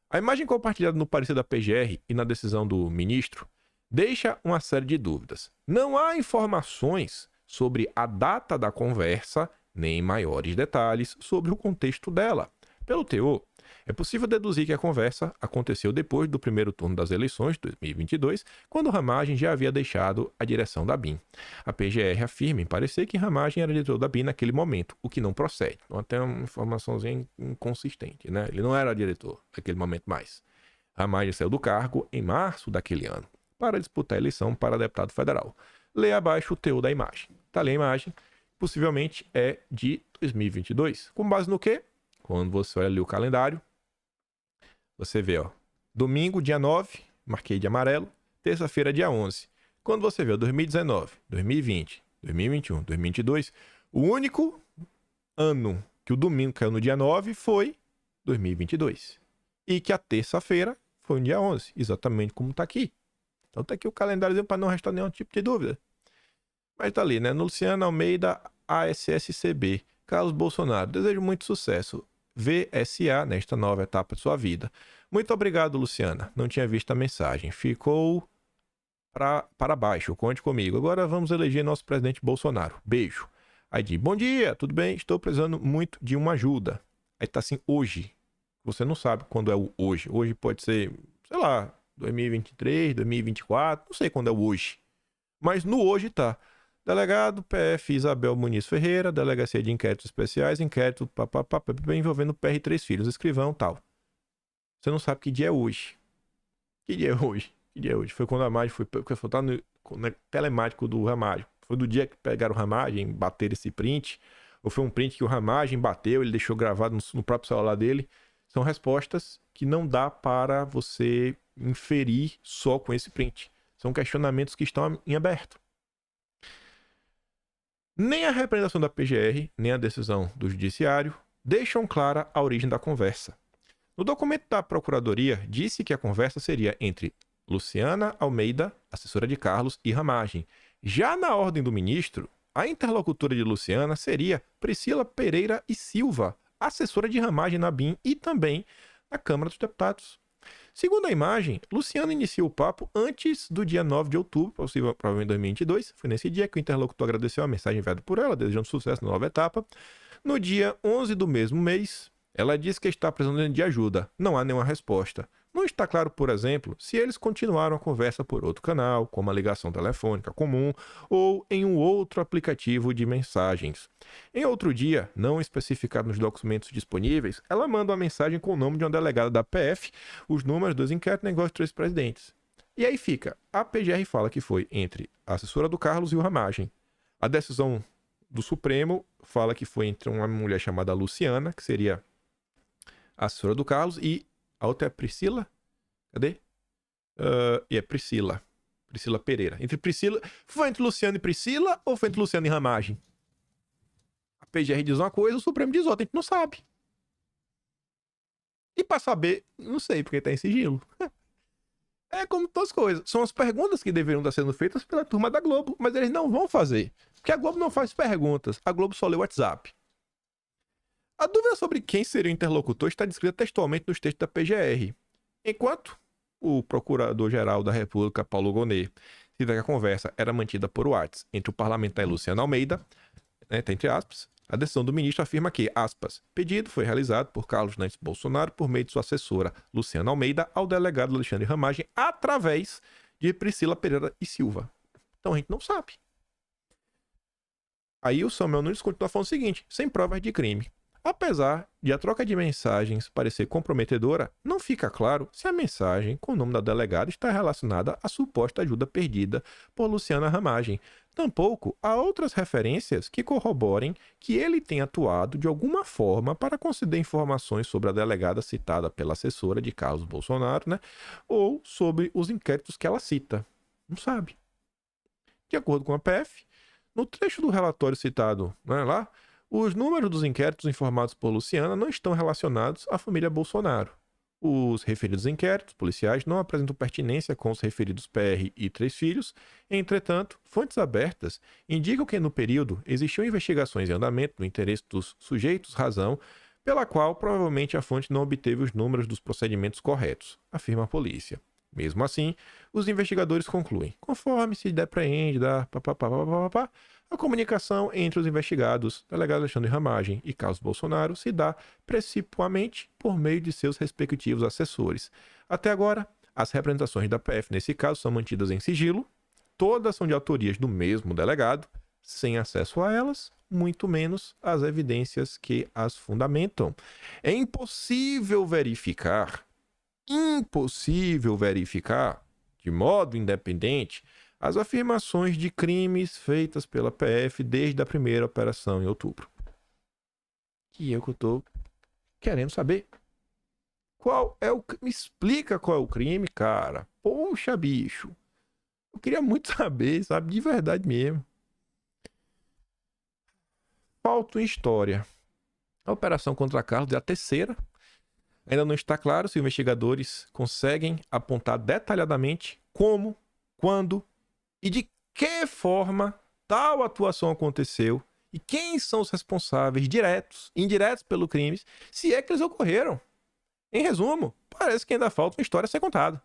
A imagem compartilhada no parecer da PGR e na decisão do ministro deixa uma série de dúvidas. Não há informações sobre a data da conversa, nem maiores detalhes sobre o contexto dela. Pelo teor, é possível deduzir que a conversa aconteceu depois do primeiro turno das eleições de 2022, quando Ramagem já havia deixado a direção da BIM. A PGR afirma em parecer que Ramagem era diretor da BIM naquele momento, o que não procede. Então, até uma informaçãozinha inconsistente, né? Ele não era diretor naquele momento mais. Ramagem saiu do cargo em março daquele ano, para disputar a eleição para deputado federal. Lê abaixo o teor da imagem. Tá ali a imagem, possivelmente é de 2022. Com base no quê? Quando você olha ali o calendário, você vê, ó, domingo, dia 9, marquei de amarelo, terça-feira, dia 11. Quando você vê 2019, 2020, 2021, 2022, o único ano que o domingo caiu no dia 9 foi 2022. E que a terça-feira foi no dia 11, exatamente como tá aqui. Então tá aqui o calendáriozinho para não restar nenhum tipo de dúvida. Mas tá ali, né? Luciana Almeida, ASSCB. Carlos Bolsonaro, desejo muito sucesso. VSA nesta nova etapa de sua vida. Muito obrigado, Luciana. Não tinha visto a mensagem. Ficou para baixo. Conte comigo. Agora vamos eleger nosso presidente Bolsonaro. Beijo. Aí diz, bom dia, tudo bem? Estou precisando muito de uma ajuda. Aí tá assim, hoje. Você não sabe quando é o hoje. Hoje pode ser, sei lá, 2023, 2024. Não sei quando é o hoje. Mas no hoje tá. Delegado PF Isabel Muniz Ferreira, Delegacia de Inquéritos Especiais, inquérito envolvendo PR3 filhos, escrivão tal. Você não sabe que dia é hoje. Que dia é hoje? Que dia é hoje? Foi quando a Ramagem foi tá no telemático do Ramagem. Foi do dia que pegaram o Ramagem, bateram esse print, ou foi um print que o Ramagem bateu, ele deixou gravado no próprio celular dele. São respostas que não dá para você inferir só com esse print. São questionamentos que estão em aberto. Nem a representação da PGR, nem a decisão do Judiciário deixam clara a origem da conversa. No documento da Procuradoria, disse que a conversa seria entre Luciana Almeida, assessora de Carlos, e Ramagem. Já na ordem do ministro, a interlocutora de Luciana seria Priscila Pereira e Silva, assessora de Ramagem na BIM e também na Câmara dos Deputados. Segundo a imagem, Luciana iniciou o papo antes do dia 9 de outubro, provavelmente 2022. Foi nesse dia que o interlocutor agradeceu a mensagem enviada por ela, desejando sucesso na nova etapa. No dia 11 do mesmo mês, ela disse que está precisando de ajuda. Não há nenhuma resposta. Não está claro, por exemplo, se eles continuaram a conversa por outro canal, como a ligação telefônica comum, ou em um outro aplicativo de mensagens. Em outro dia, não especificado nos documentos disponíveis, ela manda uma mensagem com o nome de uma delegada da PF, os números dos inquéritos e negócios de 3 presidentes. E aí fica, a PGR fala que foi entre a assessora do Carlos e o Ramagem. A decisão do Supremo fala que foi entre uma mulher chamada Luciana, que seria a assessora do Carlos, e a outra é Priscila? Cadê? É Priscila. Priscila Pereira. Foi entre Luciana e Priscila ou foi entre Luciana e Ramagem? A PGR diz uma coisa, o Supremo diz outra, a gente não sabe. E pra saber, não sei, porque tá em sigilo. É como todas as coisas. São as perguntas que deveriam estar sendo feitas pela turma da Globo, mas eles não vão fazer. Porque a Globo não faz perguntas, a Globo só lê o WhatsApp. A dúvida sobre quem seria o interlocutor está descrita textualmente nos textos da PGR. Enquanto o Procurador-Geral da República, Paulo Gonet, cita que a conversa era mantida por WhatsApp entre o parlamentar e Luciano Almeida, entre aspas, a decisão do ministro afirma que, aspas, pedido foi realizado por Carlos Nantes Bolsonaro por meio de sua assessora, Luciana Almeida, ao delegado Alexandre Ramagem, através de Priscila Pereira e Silva. Então a gente não sabe. Aí o Samuel Nunes continua falando o seguinte, sem provas de crime. Apesar de a troca de mensagens parecer comprometedora, não fica claro se a mensagem com o nome da delegada está relacionada à suposta ajuda perdida por Luciana Ramagem. Tampouco há outras referências que corroborem que ele tenha atuado de alguma forma para conceder informações sobre a delegada citada pela assessora de Carlos Bolsonaro, ou sobre os inquéritos que ela cita. Não sabe. De acordo com a PF, no trecho do relatório citado lá, os números dos inquéritos informados por Luciana não estão relacionados à família Bolsonaro. Os referidos inquéritos policiais não apresentam pertinência com os referidos PR e 3 filhos. Entretanto, fontes abertas indicam que no período existiam investigações em andamento no interesse dos sujeitos, razão pela qual provavelmente a fonte não obteve os números dos procedimentos corretos, afirma a polícia. Mesmo assim, os investigadores concluem, conforme se depreende a comunicação entre os investigados, delegado Alexandre Ramagem e Carlos Bolsonaro, se dá principalmente por meio de seus respectivos assessores. Até agora, as representações da PF nesse caso são mantidas em sigilo, todas são de autorias do mesmo delegado, sem acesso a elas, muito menos as evidências que as fundamentam. É impossível verificar de modo independente as afirmações de crimes feitas pela PF desde a primeira operação em outubro. Que eu tô querendo saber. Me explica qual é o crime, cara. Poxa, bicho. Eu queria muito saber, sabe? De verdade mesmo. Falta em história. A operação contra Carlos é a terceira. Ainda não está claro se os investigadores conseguem apontar detalhadamente como, quando e de que forma tal atuação aconteceu e quem são os responsáveis diretos e indiretos pelo crime, se é que eles ocorreram. Em resumo, parece que ainda falta uma história a ser contada.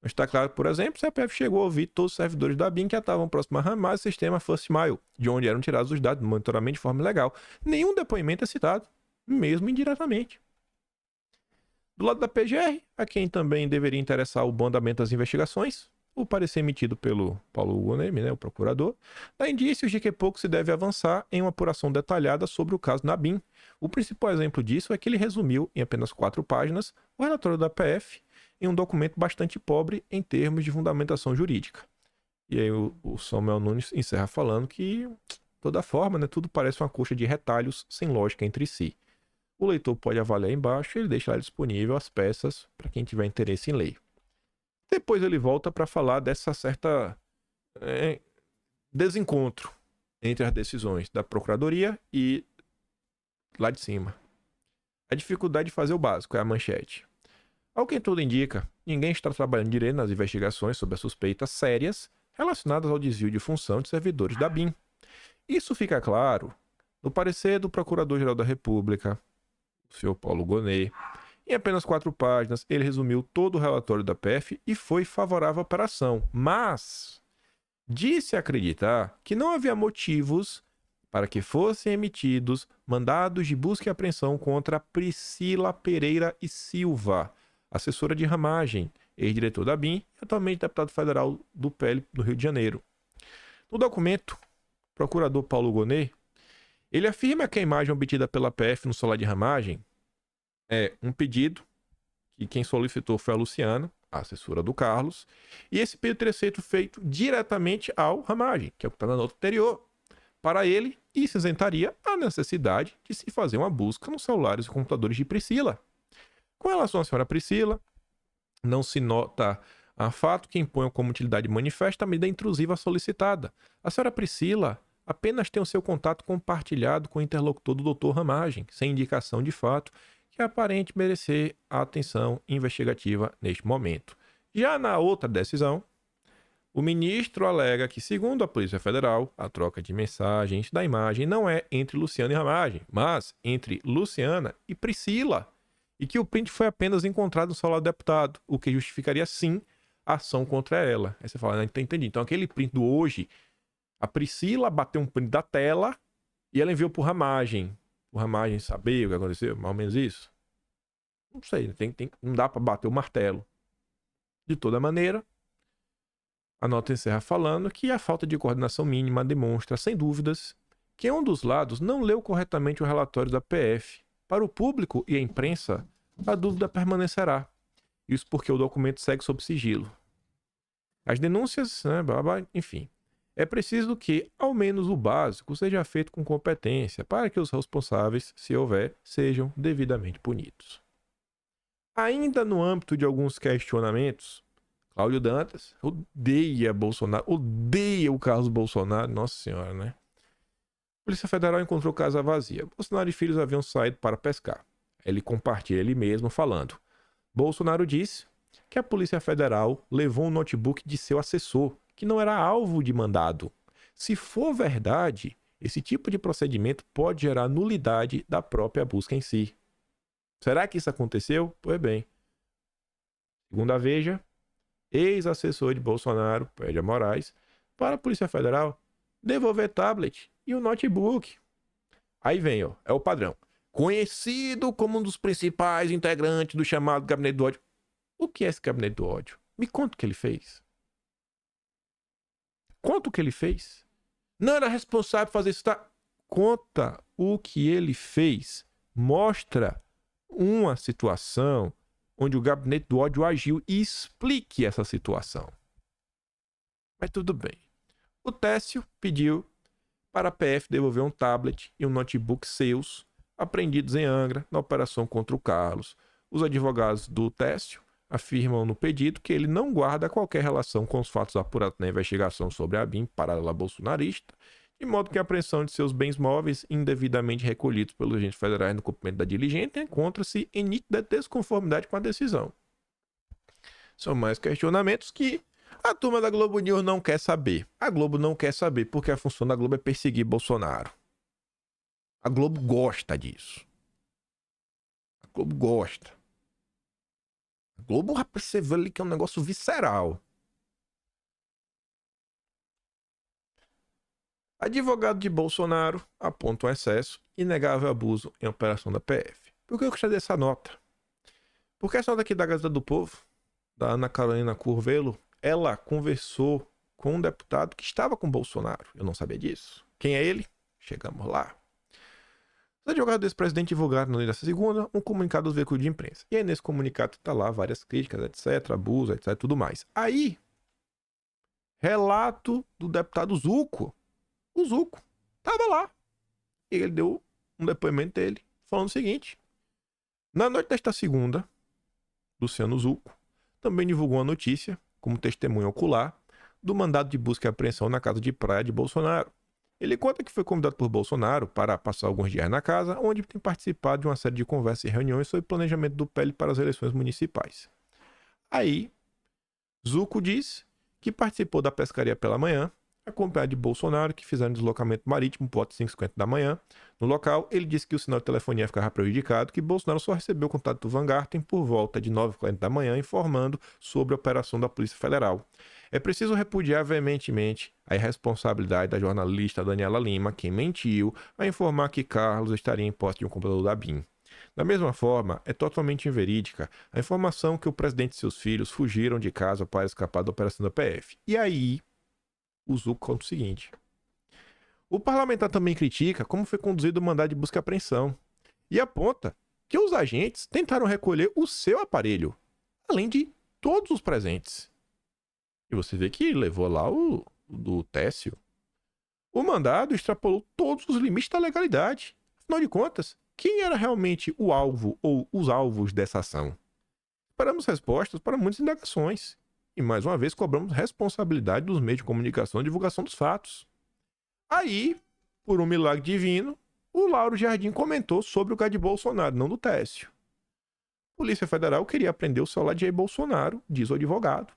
Não está claro, por exemplo, se a PF chegou a ouvir todos os servidores da BIM que estavam próximos a Hamas e o sistema First Mile, de onde eram tirados os dados do monitoramento de forma ilegal. Nenhum depoimento é citado, mesmo indiretamente. Do lado da PGR, a quem também deveria interessar o bom andamento das investigações, o parecer emitido pelo Paulo Gonet, o procurador, dá indícios de que pouco se deve avançar em uma apuração detalhada sobre o caso na BIM. O principal exemplo disso é que ele resumiu, em apenas 4 páginas, o relatório da PF em um documento bastante pobre em termos de fundamentação jurídica. E aí o Samuel Nunes encerra falando que, de toda forma, tudo parece uma coxa de retalhos sem lógica entre si. O leitor pode avaliar embaixo e ele deixa lá disponível as peças para quem tiver interesse em ler. Depois ele volta para falar dessa certa desencontro entre as decisões da Procuradoria e lá de cima. A dificuldade de fazer o básico é a manchete. Ao que tudo indica, ninguém está trabalhando direito nas investigações sobre as suspeitas sérias relacionadas ao desvio de função de servidores da BIM. Isso fica claro no parecer do Procurador-Geral da República, o senhor Paulo Gonet, Em apenas 4 páginas, ele resumiu todo o relatório da PF e foi favorável à operação, mas disse acreditar que não havia motivos para que fossem emitidos mandados de busca e apreensão contra Priscila Pereira e Silva, assessora de ramagem, ex-diretor da BIM e atualmente deputado federal do PL do Rio de Janeiro. No documento, o procurador Paulo Gonet, ele afirma que a imagem obtida pela PF no solar de ramagem é um pedido que quem solicitou foi a Luciana, a assessora do Carlos, e esse pedido teria sido feito diretamente ao ramagem, que é o que está na nota anterior. Para ele, isso isentaria a necessidade de se fazer uma busca nos celulares e computadores de Priscila. Com relação à senhora Priscila, não se nota a fato que imponham como utilidade manifesta a medida intrusiva solicitada. A senhora Priscila apenas tem o seu contato compartilhado com o interlocutor do Dr. Ramagem, sem indicação de fato que é aparente merecer a atenção investigativa neste momento. Já na outra decisão, o ministro alega que, segundo a Polícia Federal, a troca de mensagens da imagem não é entre Luciana e Ramagem, mas entre Luciana e Priscila, e que o print foi apenas encontrado no celular do deputado, o que justificaria, sim, a ação contra ela. Aí você fala, não entendi. Então, aquele print do hoje, a Priscila bateu um print da tela e ela enviou por Ramagem. O Ramagem saber o que aconteceu, mais ou menos isso? Não sei, não dá para bater o martelo. De toda maneira, a nota encerra falando que a falta de coordenação mínima demonstra, sem dúvidas, que um dos lados não leu corretamente o relatório da PF. Para o público e a imprensa, a dúvida permanecerá. Isso porque o documento segue sob sigilo. As denúncias, enfim. É preciso que, ao menos o básico, seja feito com competência para que os responsáveis, se houver, sejam devidamente punidos. Ainda no âmbito de alguns questionamentos, Cláudio Dantas odeia Bolsonaro, odeia o Carlos Bolsonaro, nossa senhora, né? A Polícia Federal encontrou casa vazia. Bolsonaro e filhos haviam saído para pescar. Ele compartilha ele mesmo falando. Bolsonaro disse que a Polícia Federal levou um notebook de seu assessor, que não era alvo de mandado. Se for verdade, esse tipo de procedimento pode gerar nulidade da própria busca em si. Será que isso aconteceu? Pois bem. Segundo a Veja, ex-assessor de Bolsonaro, pede a Moraes, para a Polícia Federal devolver tablet e o notebook. Aí vem, é o padrão. Conhecido como um dos principais integrantes do chamado Gabinete do Ódio. O que é esse Gabinete do Ódio? Me conta o que ele fez. Conta o que ele fez. Não era responsável por fazer isso, tá? Conta o que ele fez. Mostra uma situação onde o Gabinete do Ódio agiu e explique essa situação. Mas tudo bem. O Técio pediu para a PF devolver um tablet e um notebook seus, apreendidos em Angra, na operação contra o Carlos. Os advogados do Técio afirmam no pedido que ele não guarda qualquer relação com os fatos apurados na investigação sobre a BIM paralela bolsonarista, de modo que a apreensão de seus bens móveis indevidamente recolhidos pelos agentes federais no cumprimento da diligência encontra-se em nítida desconformidade com a decisão. São mais questionamentos que a turma da Globo News não quer saber. A Globo não quer saber porque a função da Globo é perseguir Bolsonaro. A Globo gosta disso. A Globo gosta. A Globo, você vê ali que é um negócio visceral. Advogado de Bolsonaro aponta um excesso e inegável abuso em operação da PF. Por que eu gostei dessa nota? Porque essa nota aqui da Gazeta do Povo, da Ana Carolina Curvelo, ela conversou com um deputado que estava com Bolsonaro. Eu não sabia disso. Quem é ele? Chegamos lá. Os advogados desse presidente divulgaram na noite dessa segunda um comunicado dos veículos de imprensa. E aí nesse comunicado tá lá várias críticas, etc, abuso, etc, tudo mais. Aí, relato do deputado Zucco. O Zucco tava lá. E ele deu um depoimento dele falando o seguinte. Na noite desta segunda, Luciano Zucco também divulgou uma notícia, como testemunha ocular, do mandado de busca e apreensão na casa de praia de Bolsonaro. Ele conta que foi convidado por Bolsonaro para passar alguns dias na casa, onde tem participado de uma série de conversas e reuniões sobre o planejamento do PL para as eleições municipais. Aí, Zucco diz que participou da pescaria pela manhã, acompanhado de Bolsonaro, que fizeram deslocamento marítimo por volta de 5h50 da manhã. No local, ele disse que o sinal de telefonia ficava prejudicado, que Bolsonaro só recebeu o contato do Van Garten por volta de 9h40 da manhã, informando sobre a operação da Polícia Federal. É preciso repudiar veementemente a irresponsabilidade da jornalista Daniela Lima, quem mentiu a informar que Carlos estaria em posse de um computador da BIM. Da mesma forma, é totalmente inverídica a informação que o presidente e seus filhos fugiram de casa para escapar da operação da PF. E aí, o Zucco conta o seguinte: o parlamentar também critica como foi conduzido o mandado de busca e apreensão e aponta que os agentes tentaram recolher o seu aparelho, além de todos os presentes. E você vê que levou lá o do Técio. O mandado extrapolou todos os limites da legalidade. Afinal de contas, quem era realmente o alvo ou os alvos dessa ação? Esperamos respostas para muitas indagações. E mais uma vez cobramos responsabilidade dos meios de comunicação e divulgação dos fatos. Aí, por um milagre divino, o Lauro Jardim comentou sobre o caso de Bolsonaro, não do Técio. A Polícia Federal queria apreender o celular de Jair Bolsonaro, diz o advogado.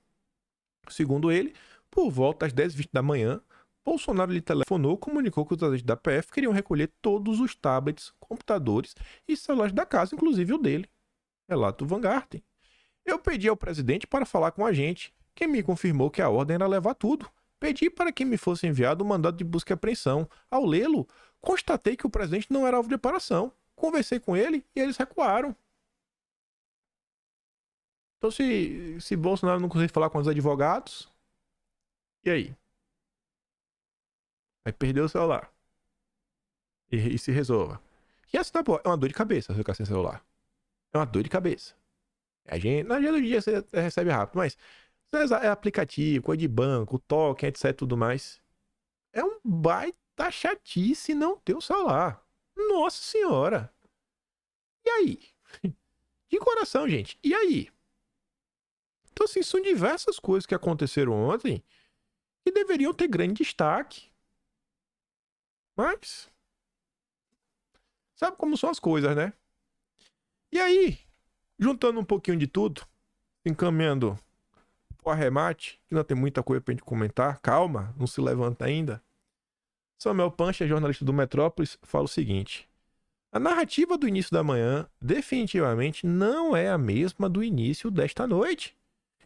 Segundo ele, por volta às 10h20 da manhã, Bolsonaro lhe telefonou e comunicou que os agentes da PF queriam recolher todos os tablets, computadores e celulares da casa, inclusive o dele. Relato do Van Garten. Eu pedi ao presidente para falar com a gente, que me confirmou que a ordem era levar tudo. Pedi para que me fosse enviado o mandado de busca e apreensão. Ao lê-lo, constatei que o presidente não era alvo de operação. Conversei com ele e eles recuaram. Então, se Bolsonaro não conseguir falar com os advogados, e aí? Vai perder o celular. E se resolva. E essa é uma dor de cabeça ficar sem celular. É uma dor de cabeça. A gente, na dia do dia você recebe rápido, mas é aplicativo, coisa de banco, token, etc, tudo mais. É um baita chatice não ter o celular. Nossa senhora. E aí? De coração, gente. E aí? Então, assim, são diversas coisas que aconteceram ontem que deveriam ter grande destaque. Mas sabe como são as coisas, né? E aí, juntando um pouquinho de tudo, encaminhando o arremate, que não tem muita coisa pra gente comentar, calma, não se levanta ainda. Samuel Pancha, jornalista do Metrópolis, fala o seguinte: a narrativa do início da manhã definitivamente não é a mesma do início desta noite.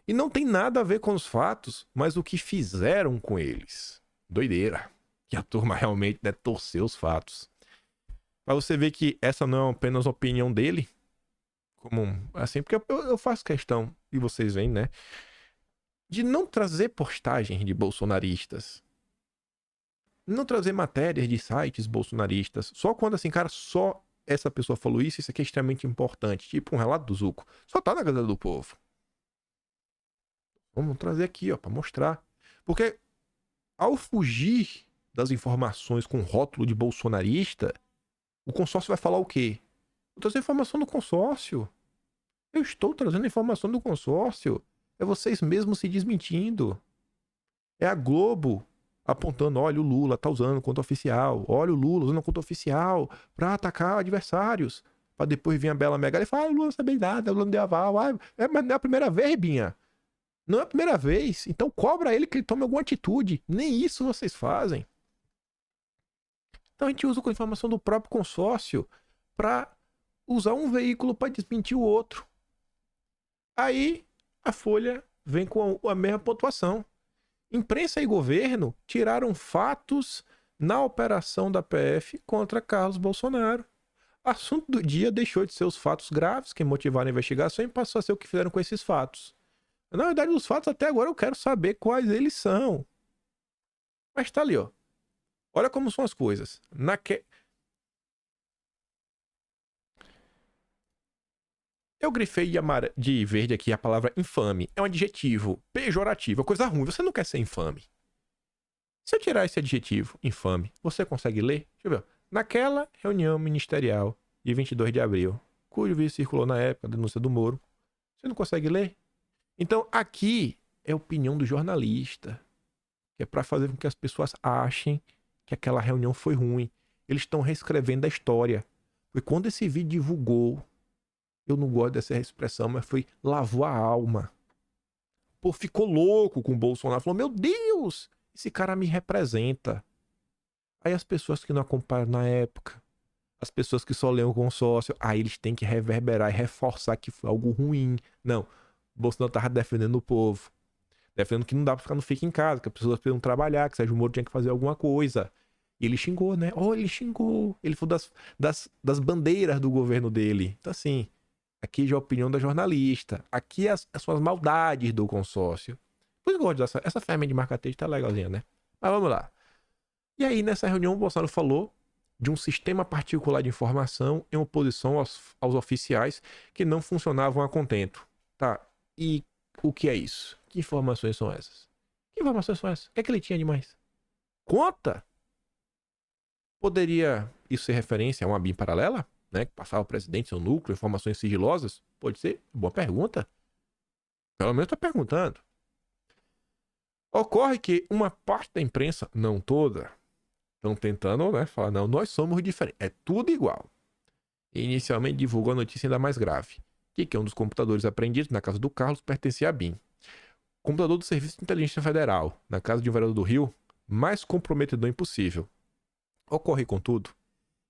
E não tem nada a ver com os fatos, mas o que fizeram com eles. Doideira. Que a turma realmente deve torcer os fatos. Pra você ver que essa não é apenas a opinião dele, como assim, porque eu faço questão, e vocês veem, né, de não trazer postagens de bolsonaristas, não trazer matérias de sites bolsonaristas, só quando assim, cara, só essa pessoa falou isso aqui é extremamente importante, tipo um relato do Zucco, só tá na Gazeta do Povo. Vamos trazer aqui, ó, pra mostrar. Porque ao fugir das informações com rótulo de bolsonarista, o consórcio vai falar o quê? Eu trouxe a informação do consórcio. Eu estou trazendo a informação do consórcio. É vocês mesmos se desmentindo. É a Globo apontando, olha, o Lula tá usando conta oficial. Olha o Lula usando conta oficial pra atacar adversários. Pra depois vir a Bela Megali e falar, o Lula não sabe nada, o Lula não deu aval. Mas não é a primeira vez, Binha. Não é a primeira vez. Então cobra ele que ele tome alguma atitude. Nem isso vocês fazem. Então a gente usa a informação do próprio consórcio para usar um veículo para desmentir o outro. Aí a Folha vem com a mesma pontuação. Imprensa e governo tiraram fatos na operação da PF contra Carlos Bolsonaro. Assunto do dia deixou de ser os fatos graves que motivaram a investigação e passou a ser o que fizeram com esses fatos. Na verdade, os fatos até agora eu quero saber quais eles são. Mas tá ali, ó. Olha como são as coisas. Eu grifei de verde aqui a palavra infame. É um adjetivo pejorativo, é coisa ruim. Você não quer ser infame. Se eu tirar esse adjetivo, infame, você consegue ler? Deixa eu ver. Naquela reunião ministerial de 22 de abril, cujo vídeo circulou na época da denúncia do Moro, você não consegue ler? Então, aqui é a opinião do jornalista, que é para fazer com que as pessoas achem que aquela reunião foi ruim. Eles estão reescrevendo a história. Foi quando esse vídeo divulgou, eu não gosto dessa expressão, mas foi lavou a alma. Pô, ficou louco com o Bolsonaro. Falou, meu Deus, esse cara me representa. Aí as pessoas que não acompanham na época, as pessoas que só leem o consórcio, aí eles têm que reverberar e reforçar que foi algo ruim. Não, Bolsonaro tava defendendo o povo. Defendendo que não dá pra ficar no fica em casa, que as pessoas precisam trabalhar, que Sérgio Moro tinha que fazer alguma coisa. E ele xingou, né? Ele xingou. Ele falou das bandeiras do governo dele. Então, assim, aqui já é a opinião da jornalista. Aqui são as maldades do consórcio. Por isso que eu gosto essa ferramenta de marca-texto, tá legalzinha, né? Mas vamos lá. E aí, nessa reunião, o Bolsonaro falou de um sistema particular de informação em oposição aos oficiais que não funcionavam a contento. Tá, e o que é isso? Que informações são essas? Que informações são essas? O que é que ele tinha de mais? Conta! Poderia isso ser referência a uma BIM paralela? Né? Que passava o presidente, seu núcleo, informações sigilosas? Pode ser? Boa pergunta. Pelo menos estou perguntando. Ocorre que uma parte da imprensa, não toda, estão tentando, né, falar, não, nós somos diferentes. É tudo igual. E inicialmente divulgou a notícia ainda mais grave. Que um dos computadores apreendidos na casa do Carlos pertencia à BIM. Computador do Serviço de Inteligência Federal, na casa de um vereador do Rio, mais comprometedor impossível. Ocorre, contudo,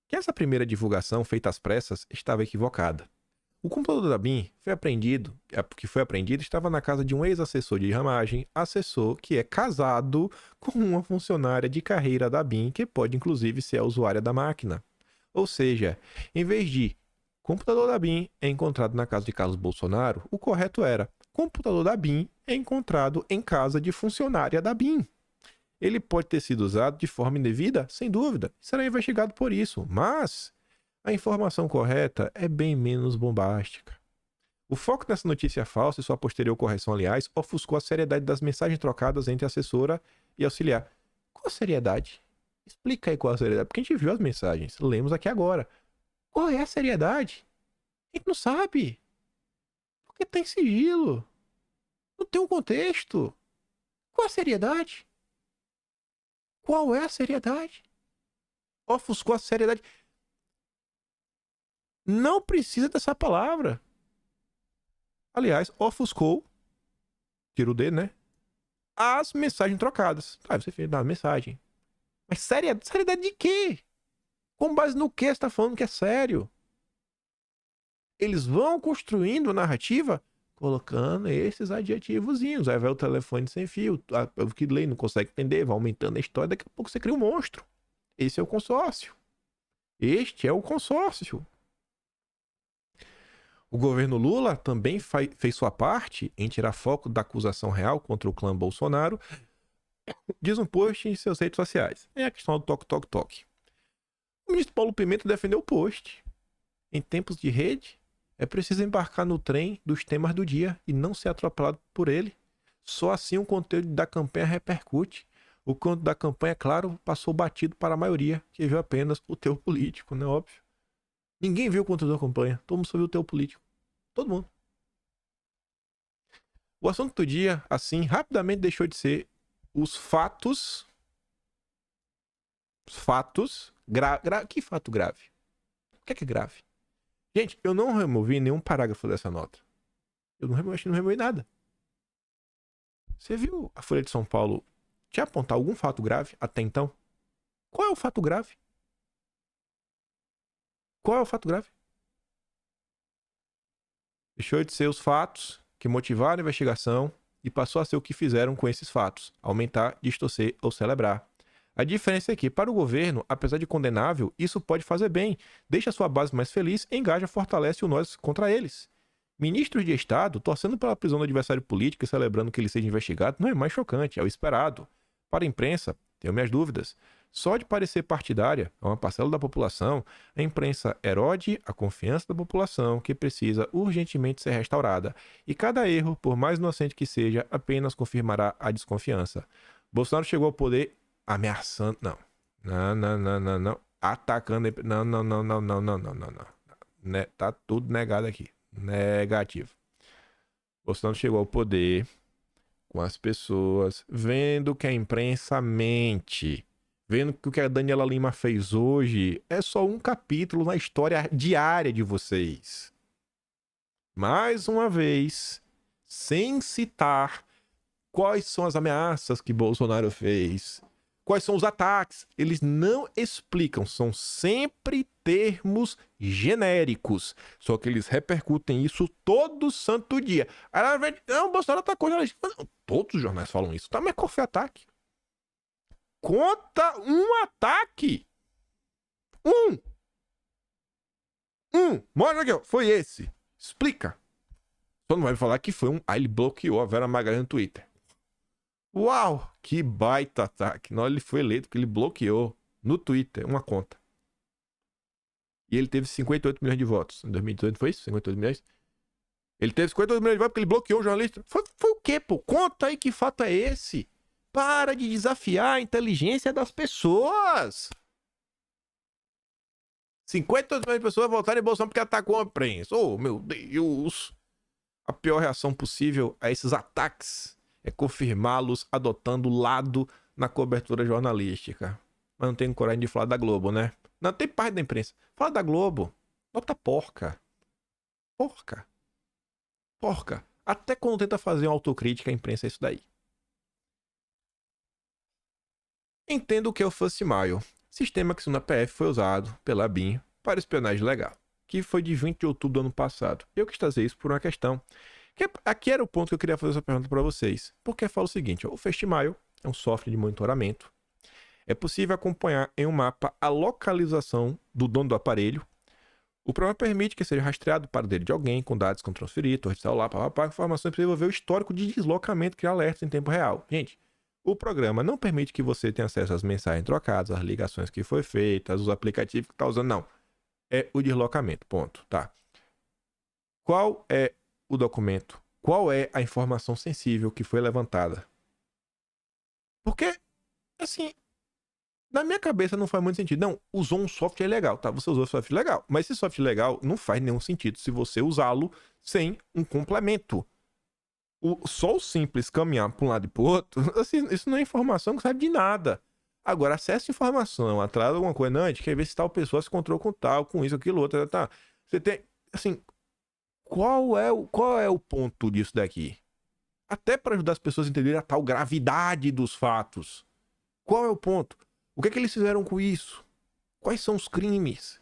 que essa primeira divulgação feita às pressas estava equivocada. O computador da BIM foi apreendido, estava na casa de um ex-assessor de ramagem, assessor que é casado com uma funcionária de carreira da BIM, que pode inclusive ser a usuária da máquina. Ou seja, em vez de computador da BIM é encontrado na casa de Carlos Bolsonaro, o correto era computador da BIM é encontrado em casa de funcionária da BIM. Ele pode ter sido usado de forma indevida? Sem dúvida. Será investigado por isso. Mas a informação correta é bem menos bombástica. O foco nessa notícia falsa e sua posterior correção, aliás, ofuscou a seriedade das mensagens trocadas entre assessora e auxiliar. Qual a seriedade? Explica aí qual a seriedade. Porque a gente viu as mensagens. Lemos aqui agora. Qual é a seriedade? A gente não sabe. Porque tem sigilo. Não tem um contexto. Qual a seriedade? Qual é a seriedade? Ofuscou a seriedade. Não precisa dessa palavra. Aliás, ofuscou, tira o D, né? As mensagens trocadas. Você fez uma mensagem. Mas seriedade de quê? Com base no que você está falando que é sério? Eles vão construindo a narrativa colocando esses adjetivozinhos. Aí vai o telefone sem fio, o que lê não consegue entender, vai aumentando a história, daqui a pouco você cria um monstro. Esse é o consórcio. Este é o consórcio. O governo Lula também fez sua parte em tirar foco da acusação real contra o clã Bolsonaro, diz um post em seus redes sociais. É a questão do toque. O ministro Paulo Pimenta defendeu o post. Em tempos de rede, é preciso embarcar no trem dos temas do dia e não ser atropelado por ele. Só assim o conteúdo da campanha repercute. O conteúdo da campanha, claro, passou batido para a maioria, que viu apenas o teu político, né? Óbvio. Ninguém viu o conteúdo da campanha. Todo mundo só viu o teu político. Todo mundo. O assunto do dia, assim, rapidamente deixou de ser os fatos. Que fato grave? O que é grave? Gente, eu não removi nenhum parágrafo dessa nota. Eu não removi nada. Você viu a Folha de São Paulo te apontar algum fato grave até então? Qual é o fato grave? Qual é o fato grave? Deixou de ser os fatos que motivaram a investigação e passou a ser o que fizeram com esses fatos: aumentar, distorcer ou celebrar. A diferença é que, para o governo, apesar de condenável, isso pode fazer bem, deixa a sua base mais feliz, engaja, fortalece o nós contra eles. Ministros de Estado torcendo pela prisão do adversário político e celebrando que ele seja investigado não é mais chocante, é o esperado. Para a imprensa, tenho minhas dúvidas. Só de parecer partidária a uma parcela da população, a imprensa erode a confiança da população que precisa urgentemente ser restaurada. E cada erro, por mais inocente que seja, apenas confirmará a desconfiança. Bolsonaro chegou ao poder ameaçando... Não. Atacando... Não. Né? Tá tudo negado aqui. Negativo. Bolsonaro chegou ao poder com as pessoas vendo que a imprensa mente, vendo que o que a Daniela Lima fez hoje é só um capítulo na história diária de vocês. Mais uma vez, sem citar quais são as ameaças que Bolsonaro fez, quais são os ataques. Eles não explicam, são sempre termos genéricos, só que eles repercutem isso todo santo dia. Aí, não, o Bolsonaro atacou jornalista. Todos os jornais falam isso, tá? Mas qual foi o ataque? Conta um ataque. Mostra aqui, ó. Foi esse. Explica. Só não vai falar que foi um... Aí ele bloqueou a Vera Magalhães no Twitter. Uau, que baita ataque. Não, ele foi eleito porque ele bloqueou no Twitter uma conta. E ele teve 58 milhões de votos. Em 2018 foi isso? 58 milhões? Ele teve 58 milhões de votos porque ele bloqueou o jornalista. Foi o quê, pô? Conta aí que fato é esse. Para de desafiar a inteligência das pessoas. 58 milhões de pessoas votaram em Bolsonaro porque atacou a imprensa. Oh, meu Deus. A pior reação possível a esses ataques é confirmá-los adotando lado na cobertura jornalística. Mas não tem coragem de falar da Globo, né? Não tem parte da imprensa. Fala da Globo. Nota porca. Porca. Até quando tenta fazer uma autocrítica, a imprensa é isso daí. Entendo o que é o First Mile. Sistema que, segundo a PF, foi usado pela BIM para espionagem legal, que foi de 20 de outubro do ano passado. Eu quis trazer isso por uma questão. Aqui era o ponto que eu queria fazer essa pergunta para vocês. Porque fala o seguinte, ó, o First Mile é um software de monitoramento. É possível acompanhar em um mapa a localização do dono do aparelho. O programa permite que seja rastreado para o dele de alguém, com dados que vão transferir, torre de celular, informações para desenvolver o histórico de deslocamento e criar alertas em tempo real. Gente, o programa não permite que você tenha acesso às mensagens trocadas, às ligações que foi feitas, os aplicativos que está usando, não. É o deslocamento, ponto, tá? Qual é o documento? Qual é a informação sensível que foi levantada? Porque, assim, na minha cabeça não faz muito sentido. Não, usou um software legal, tá? Você usou um software legal, mas esse software legal não faz nenhum sentido se você usá-lo sem um complemento. Só o simples caminhar para um lado e para o outro, assim, isso não é informação que serve de nada. Agora, acesso à informação, atrás de alguma coisa, não, a gente quer ver se tal pessoa se encontrou com tal, com isso, aquilo, outro, tá? Você tem, assim, qual é o ponto disso daqui? Até para ajudar as pessoas a entenderem a tal gravidade dos fatos. Qual é o ponto? O que é que eles fizeram com isso? Quais são os crimes?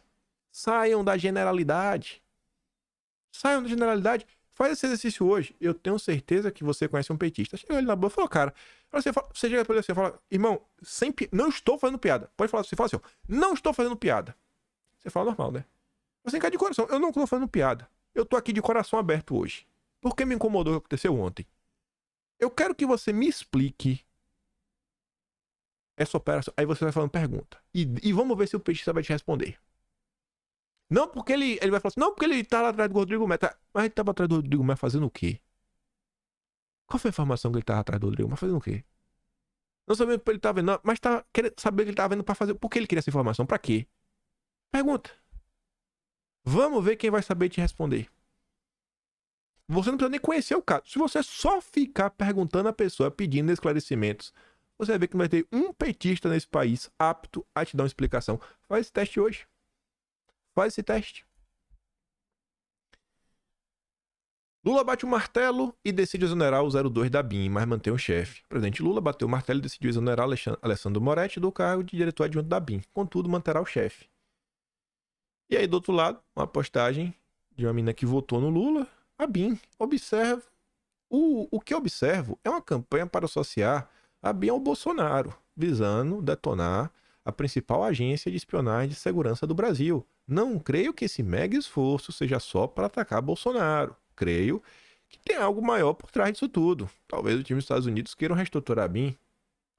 Saiam da generalidade. Saiam da generalidade. Faz esse exercício hoje. Eu tenho certeza que você conhece um petista. Chega ele na boa e falou, cara. Você chega pra ele assim e fala, irmão, não estou fazendo piada. Pode falar, você fala assim, ó, não estou fazendo piada. Você fala normal, né? Você encaixa de coração. Eu não estou fazendo piada. Eu tô aqui de coração aberto hoje. Por que me incomodou o que aconteceu ontem? Eu quero que você me explique essa operação. Aí você vai falando pergunta. E vamos ver se o petista vai te responder. Não porque ele vai falar assim, não porque ele tá lá atrás do Rodrigo Maia. Tá, mas ele tava atrás do Rodrigo Maia fazendo o quê? Qual foi a informação que ele tava atrás do Rodrigo Maia fazendo o quê? Não sabendo que ele tava vendo, não, mas tá querendo saber que ele tava vendo pra fazer. Por que ele queria essa informação? Pra quê? Pergunta. Vamos ver quem vai saber te responder. Você não precisa nem conhecer o caso. Se você só ficar perguntando a pessoa, pedindo esclarecimentos, você vai ver que não vai ter um petista nesse país apto a te dar uma explicação. Faz esse teste hoje. Faz esse teste. Lula bate o martelo e decide exonerar o 02 da BIM, mas mantém o chefe. O presidente Lula bateu o martelo e decidiu exonerar Alessandro Moretti do cargo de diretor adjunto da BIM. Contudo, manterá o chefe. E aí, do outro lado, uma postagem de uma menina que votou no Lula. A BIM. Observa. O que observo é uma campanha para associar a BIM ao Bolsonaro, visando detonar a principal agência de espionagem de segurança do Brasil. Não creio que esse mega esforço seja só para atacar Bolsonaro. Creio que tem algo maior por trás disso tudo. Talvez o time dos Estados Unidos queiram reestruturar a BIM.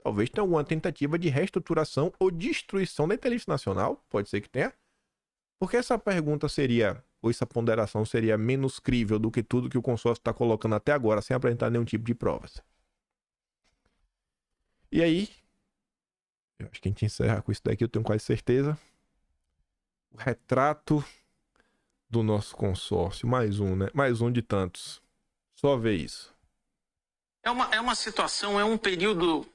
Talvez tenha alguma tentativa de reestruturação ou destruição da inteligência nacional. Pode ser que tenha. Porque essa pergunta seria, ou essa ponderação seria menos crível do que tudo que o consórcio está colocando até agora, sem apresentar nenhum tipo de provas. E aí, eu acho que a gente encerra com isso daqui, eu tenho quase certeza. O retrato do nosso consórcio. Mais um, né? Mais um de tantos. Só ver isso. É uma situação, é um período,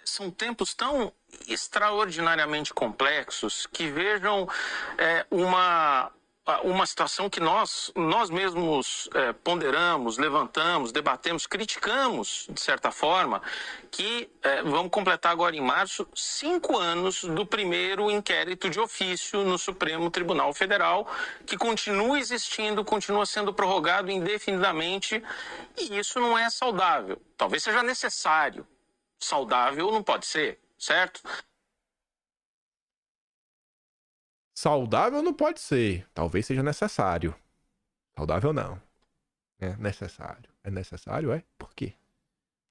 são tempos tão extraordinariamente complexos que vejam uma situação que nós mesmos ponderamos, levantamos, debatemos, criticamos, de certa forma, que vamos completar agora em março 5 anos do primeiro inquérito de ofício no Supremo Tribunal Federal, que continua existindo, continua sendo prorrogado indefinidamente, e isso não é saudável. Talvez seja necessário. Saudável não pode ser, certo? Saudável não pode ser. Talvez seja necessário. Saudável não. É necessário. É necessário, é? Por quê?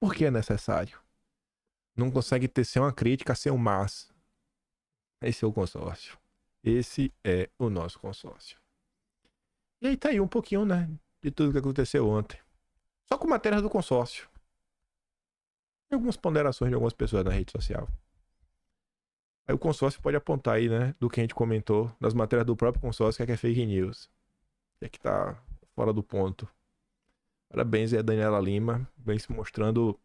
Por que é necessário? Não consegue tecer uma crítica sem um mas. Esse é o consórcio. Esse é o nosso consórcio. E aí tá aí um pouquinho, né? De tudo que aconteceu ontem. Só com matérias do consórcio. E algumas ponderações de algumas pessoas na rede social. Aí o consórcio pode apontar aí, né? Do que a gente comentou, das matérias do próprio consórcio, que é fake news. Que é que tá fora do ponto. Parabéns aí a Daniela Lima. Vem se mostrando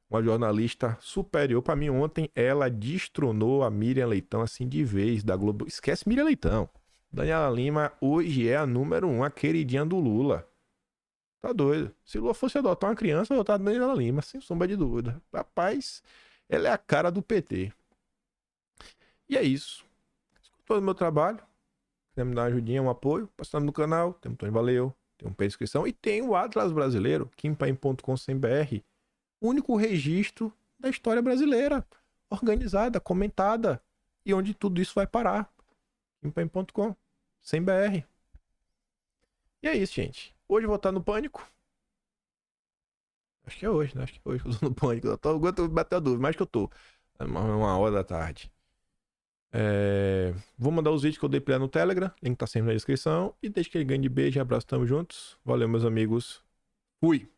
uma jornalista superior. Pra mim, ontem, ela destronou a Miriam Leitão, assim, de vez, da Globo. Esquece Miriam Leitão. Daniela Lima hoje é a número 1, a queridinha do Lula. Tá doido. Se Lula fosse adotar uma criança, eu adotar a Daniela Lima, sem sombra de dúvida. Rapaz, ela é a cara do PT. E é isso. Escutou o meu trabalho. Quer me dar uma ajudinha, um apoio? Passando no canal. Tem um Tony Valeu. Tem um prescrição. E tem o Atlas Brasileiro, kimpaim.com.br. Único registro da história brasileira. Organizada, comentada. E onde tudo isso vai parar. kimpaim.com.br. E é isso, gente. Hoje eu vou estar no Pânico. Acho que é hoje, né? Acho que é hoje que eu tô no Pânico. Eu tô batendo a dúvida, mas que eu tô. É 1h da tarde. Vou mandar os vídeos que eu dei pra ele no Telegram. Link tá sempre na descrição. E deixa que ele ganhe de beijo e abraço. Tamo juntos. Valeu, meus amigos. Fui.